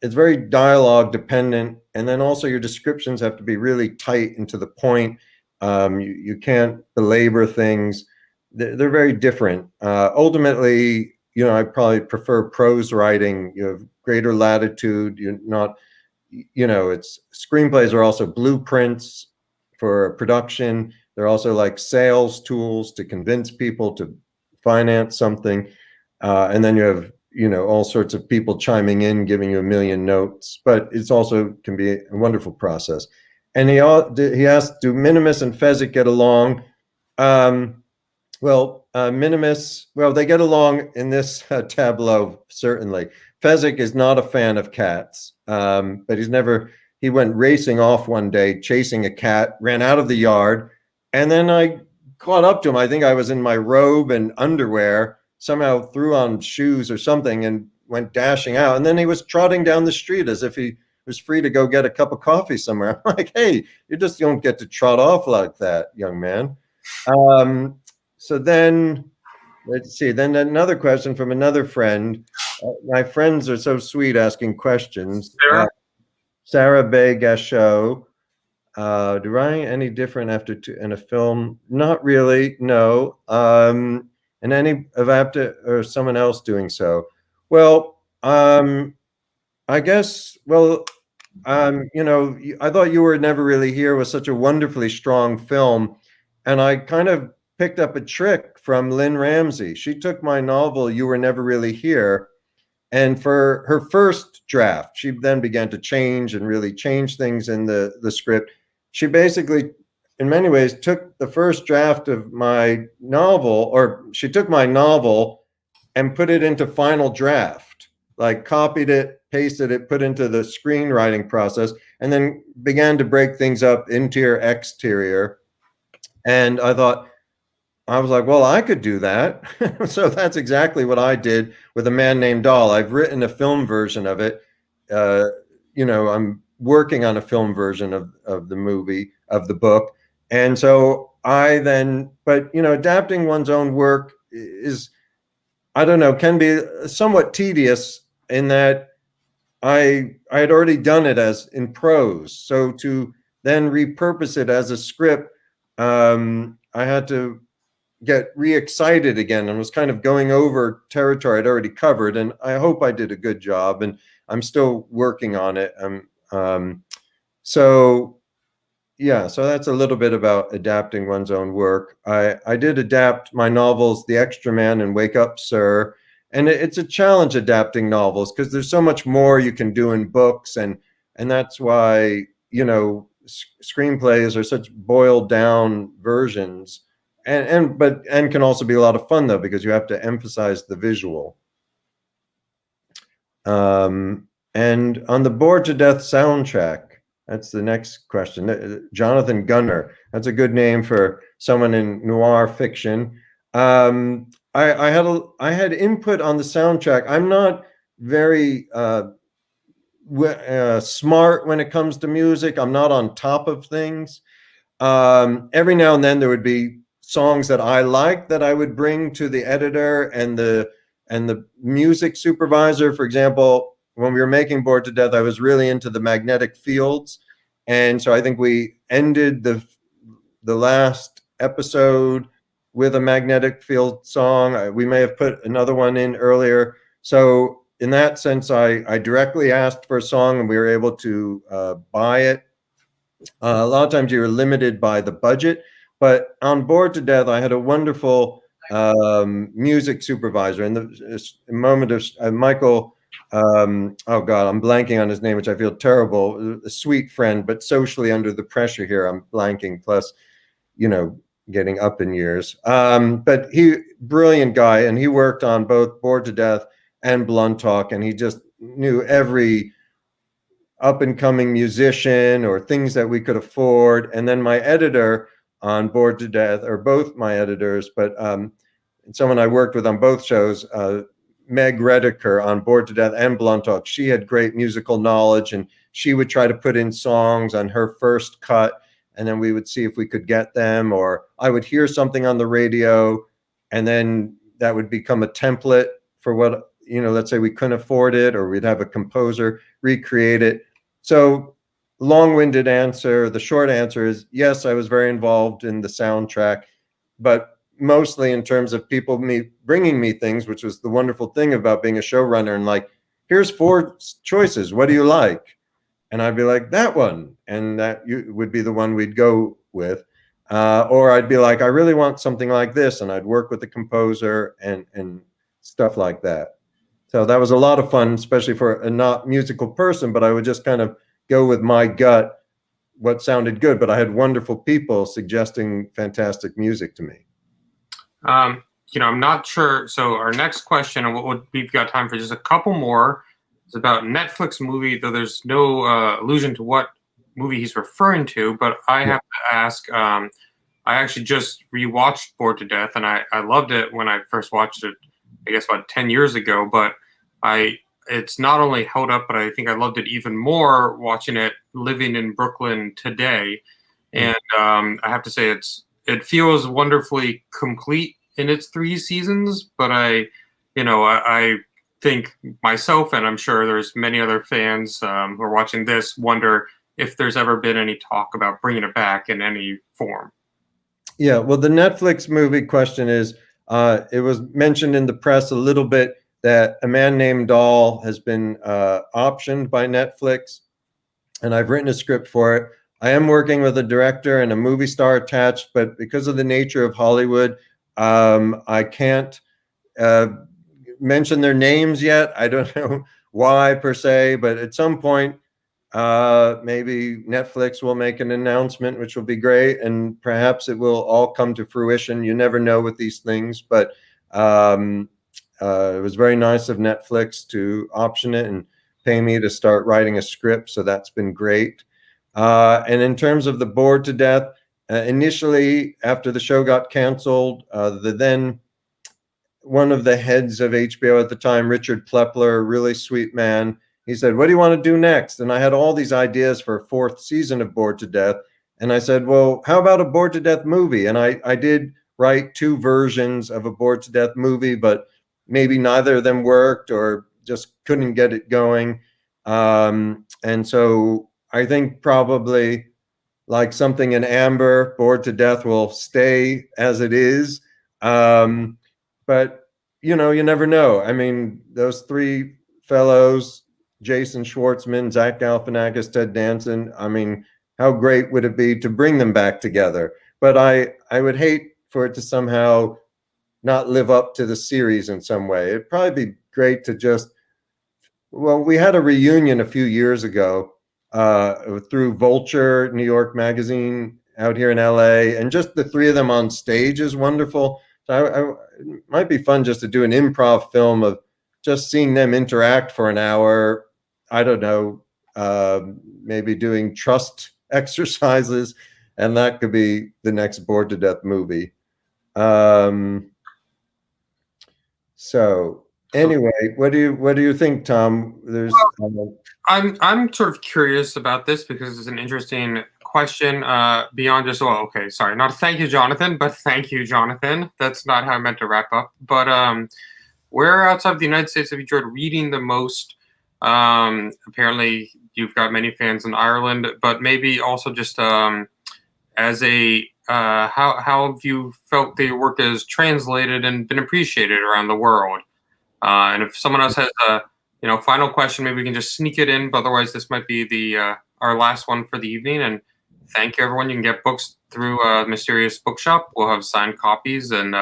it's very dialogue dependent. And then also your descriptions have to be really tight and to the point. You can't belabor things. They're very different. Ultimately, I probably prefer prose writing. You have greater latitude. You're not, it's screenplays are also blueprints for production. They're also like sales tools to convince people to finance something. And then you have, all sorts of people chiming in, giving you a million notes, but it's also can be a wonderful process. And he asked, do Minimus and Fezzik get along? Minimus, they get along in this tableau, certainly. Fezzik is not a fan of cats, but he went racing off one day, chasing a cat, ran out of the yard, and then I caught up to him. I think I was in my robe and underwear, somehow threw on shoes or something and went dashing out. And then he was trotting down the street as if he was free to go get a cup of coffee somewhere. I'm like, hey, you just don't get to trot off like that, young man. So then, let's see. Then another question from another friend. My friends are so sweet asking questions. Sarah? Sarah Bay Gachot. Do writing any different after in a film? Not really, no. And any of Apta or someone else doing so? Well, I guess. Well, I thought You Were Never Really Here was such a wonderfully strong film, and I kind of picked up a trick from Lynn Ramsey. She took my novel You Were Never Really Here, and for her first draft, she then began to change and really change things in the script. She basically, in many ways, took the first draft of my novel, or she took my novel and put it into final draft, like copied it, pasted it, put into the screenwriting process, and then began to break things up, interior, exterior. And I was like, well, I could do that. So that's exactly what I did with A Man Named Doll. I've written a film version of it. I'm working on a film version of the movie, of the book. And so adapting one's own work is, I don't know, can be somewhat tedious in that I had already done it as in prose. So to then repurpose it as a script, I had to get re-excited again and was kind of going over territory I'd already covered. And I hope I did a good job, and I'm still working on it. So yeah, so that's a little bit about adapting one's own work. I did adapt my novels, The Extra Man and Wake Up, Sir. And it's a challenge adapting novels because there's so much more you can do in books. And that's why, screenplays are such boiled down versions. And can also be a lot of fun though, because you have to emphasize the visual. And on the Bored to Death soundtrack, that's the next question. Jonathan Gunner. That's a good name for someone in noir fiction. I had input on the soundtrack. I'm not very smart when it comes to music. I'm not on top of things. Every now and then there would be songs that I liked that I would bring to the editor and the music supervisor. For example, when we were making Bored to Death, I was really into the magnetic fields. And so I think we ended the last episode with a magnetic field song. We may have put another one in earlier. So in that sense, I directly asked for a song and we were able to buy it. A lot of times you were limited by the budget, but on Bored to Death, I had a wonderful music supervisor. In the moment of Michael, oh God, I'm blanking on his name, which I feel terrible. A sweet friend, but socially under the pressure here, I'm blanking. Plus, getting up in years. But brilliant guy, and he worked on both Bored to Death and Blunt Talk, and he just knew every up and coming musician or things that we could afford. And then my editor on Bored to Death, or both my editors, but someone I worked with on both shows, Meg Rediker on Bored to Death and Blunt Talk. She had great musical knowledge, and she would try to put in songs on her first cut, and then we would see if we could get them, or I would hear something on the radio, and then that would become a template for what, let's say we couldn't afford it, or we'd have a composer recreate it. So long-winded answer. The short answer is yes, I was very involved in the soundtrack, but mostly in terms of people bringing me things, which was the wonderful thing about being a showrunner, and like, here's 4 choices. What do you like? And I'd be like, that one. And that would be the one we'd go with. Or I'd be like, I really want something like this. And I'd work with the composer and stuff like that. So that was a lot of fun, especially for a not musical person, but I would just kind of go with my gut, what sounded good. But I had wonderful people suggesting fantastic music to me. I'm not sure. So our next question, and we've got time for just a couple more, is about Netflix movie, though there's no allusion to what movie he's referring to, but I have to ask, I actually just rewatched Bored to Death, and I loved it when I first watched it, I guess about 10 years ago, but it's not only held up, but I think I loved it even more watching it living in Brooklyn today. And I have to say it feels wonderfully complete in its 3 seasons, but I think myself, and I'm sure there's many other fans who are watching this, wonder if there's ever been any talk about bringing it back in any form. Yeah, well, the Netflix movie question is, it was mentioned in the press a little bit that A Man Named Doll has been optioned by Netflix, and I've written a script for it. I am working with a director and a movie star attached, but because of the nature of Hollywood, I can't mention their names yet. I don't know why per se, but at some point, maybe Netflix will make an announcement, which will be great, and perhaps it will all come to fruition. You never know with these things, but it was very nice of Netflix to option it and pay me to start writing a script, so that's been great. And in terms of the Bored to Death, initially after the show got canceled, the then one of the heads of HBO at the time, Richard Plepler, a really sweet man, he said, what do you want to do next? And I had all these ideas for a 4th season of Bored to Death. And I said, well, how about a Bored to Death movie? And I did write 2 versions of a Bored to Death movie, but maybe neither of them worked or just couldn't get it going. And so I think probably like something in amber, bored to death will stay as it is. But you know, you never know. I mean, those three fellows, Jason Schwartzman, Zach Galifianakis, Ted Danson. I mean, how great would it be to bring them back together? But I would hate for it to somehow not live up to the series in some way. It'd probably be great to just, well, we had a reunion a few years ago through Vulture, New York Magazine, out here in LA, and just the three of them on stage is wonderful. So it might be fun just to do an improv film of just seeing them interact for an hour. I don't know, maybe doing trust exercises, and that could be the next Bored to Death movie. So anyway, what do you think, Tom? There's I'm sort of curious about this because it's an interesting question. Beyond just, well, okay, sorry, not thank you, Jonathan, but thank you, Jonathan. That's not how I meant to wrap up. But where outside of the United States have you enjoyed reading the most? Apparently, you've got many fans in Ireland, but maybe also just as a how have you felt that your work is translated and been appreciated around the world? And if someone else has a final question, maybe we can just sneak it in. But otherwise, this might be the our last one for the evening. And thank you, everyone. You can get books through Mysterious Bookshop. We'll have signed copies in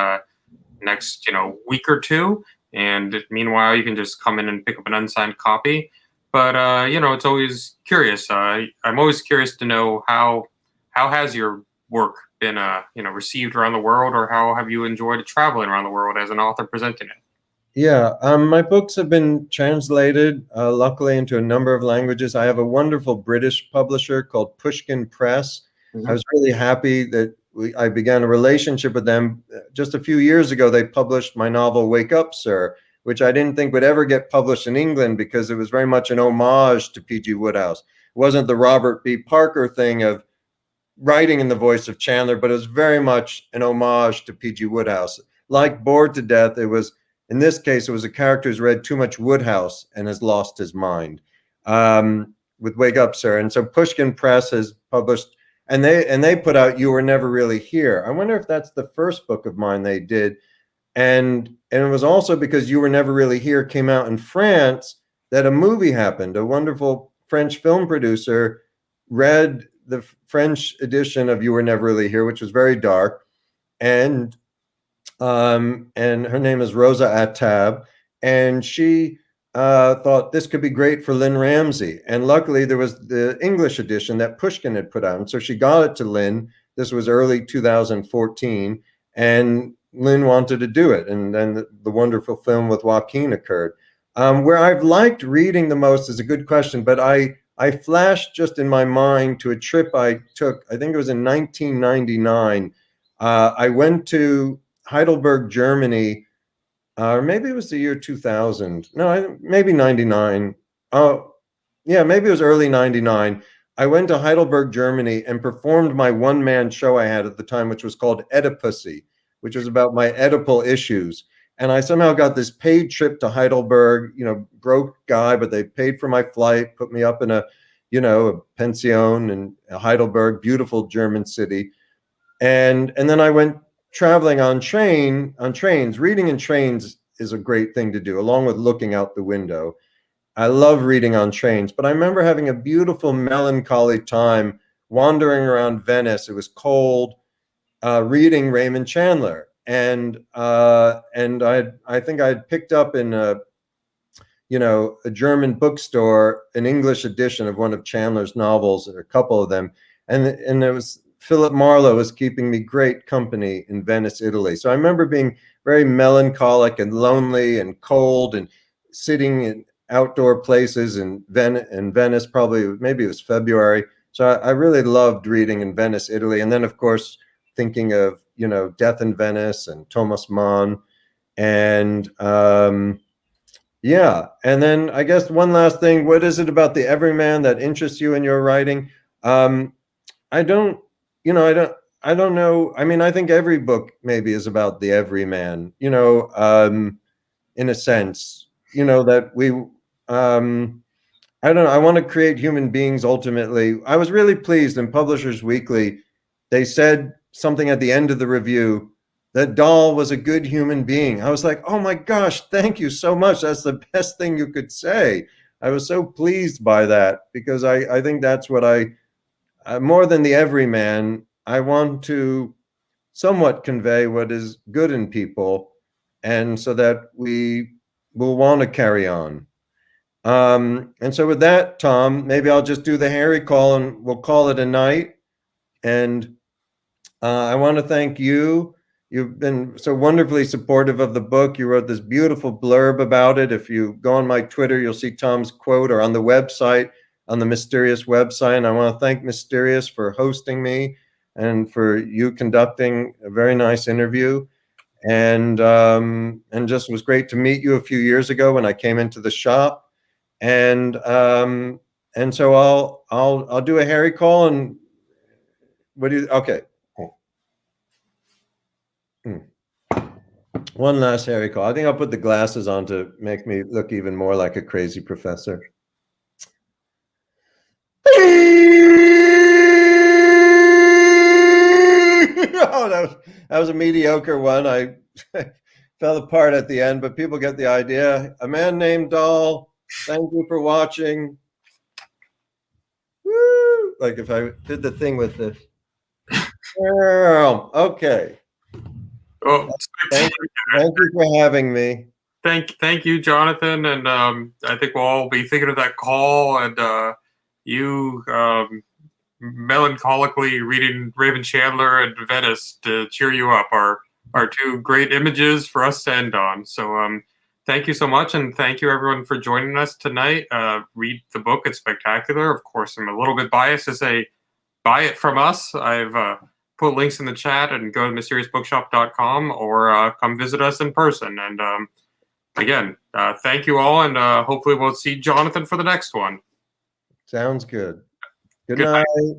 next week or two. And meanwhile, you can just come in and pick up an unsigned copy. But it's always curious. I'm always curious to know how has your work been received around the world, or how have you enjoyed traveling around the world as an author presenting it? Yeah, my books have been translated, luckily, into a number of languages. I have a wonderful British publisher called Pushkin Press. I was really happy that I began a relationship with them. Just a few years ago, they published my novel, Wake Up, Sir, which I didn't think would ever get published in England because it was very much an homage to P.G. Wodehouse. It wasn't the Robert B. Parker thing of writing in the voice of Chandler, but it was very much an homage to P.G. Wodehouse. Like Bored to Death, it was, in this case, it was a character who's read too much Wodehouse and has lost his mind. With Wake Up, Sir. And so Pushkin Press has published, and they put out You Were Never Really Here. I wonder if that's the first book of mine they did. And it was also because You Were Never Really Here came out in France that a movie happened. A wonderful French film producer read the French edition of You Were Never Really Here, which was very dark, and her name is Rosa Attab, and she thought this could be great for Lynn Ramsey. And luckily, there was the English edition that Pushkin had put out, and so she got it to Lynn. This was early 2014, and Lynn wanted to do it, and then the wonderful film with Joaquin occurred. Where I've liked reading the most is a good question, but I flashed just in my mind to a trip I took, I think it was in 1999. I went to Heidelberg, Germany, or maybe it was the year 2000. No, maybe 99. Oh, yeah, maybe it was early 99. I went to Heidelberg, Germany, and performed my one-man show I had at the time, which was called Oedipusy, which was about my Oedipal issues. And I somehow got this paid trip to Heidelberg, broke guy, but they paid for my flight, put me up in a pension in Heidelberg, beautiful German city. And then I went traveling on trains. Reading in trains is a great thing to do, along with looking out the window. I love reading on trains, but I remember having a beautiful melancholy time wandering around Venice. It was cold, reading Raymond Chandler. And I think I'd picked up in a German bookstore an English edition of one of Chandler's novels, or a couple of them, and it was Philip Marlowe was keeping me great company in Venice, Italy. So I remember being very melancholic and lonely and cold, and sitting in outdoor places in Venice. Probably maybe it was February. So I really loved reading in Venice, Italy, and then of course thinking of Death in Venice and Thomas Mann, and yeah. And then I guess one last thing, what is it about the everyman that interests you in your writing? I don't, I don't know. I mean, I think every book maybe is about the everyman, in a sense, that we, I don't know. I want to create human beings ultimately. I was really pleased in Publishers Weekly. They said something at the end of the review that Dahl was a good human being. I was like, oh my gosh, thank you so much. That's the best thing you could say. I was so pleased by that because I think that's what more than the everyman, I want to somewhat convey what is good in people and so that we will want to carry on. And so with that, Tom, maybe I'll just do the Harry call and we'll call it a night. And I want to thank you. You've been so wonderfully supportive of the book. You wrote this beautiful blurb about it. If you go on my Twitter, you'll see Tom's quote, or on the website, on the Mysterious website. And I want to thank Mysterious for hosting me and for you conducting a very nice interview. And just was great to meet you a few years ago when I came into the shop. And so I'll do a Harry call. And what do you, okay. One last Harry call. I think I'll put the glasses on to make me look even more like a crazy professor. Oh, that was a mediocre one. I fell apart at the end, but people get the idea. A man named Dahl. Thank you for watching. Woo! Like if I did the thing with this. Okay. Oh, Thank you for having me. thank you, Jonathan, and I think we'll all be thinking of that call and you melancholically reading Raven Chandler and Venice to cheer you up are two great images for us to end on. So thank you so much, and thank you everyone for joining us tonight. Read the book; it's spectacular. Of course, I'm a little bit biased to say buy it from us. I've put links in the chat, and go to mysteriousbookshop.com or come visit us in person. And again, thank you all, and hopefully we'll see Jonathan for the next one. Sounds good. Good Good night. night.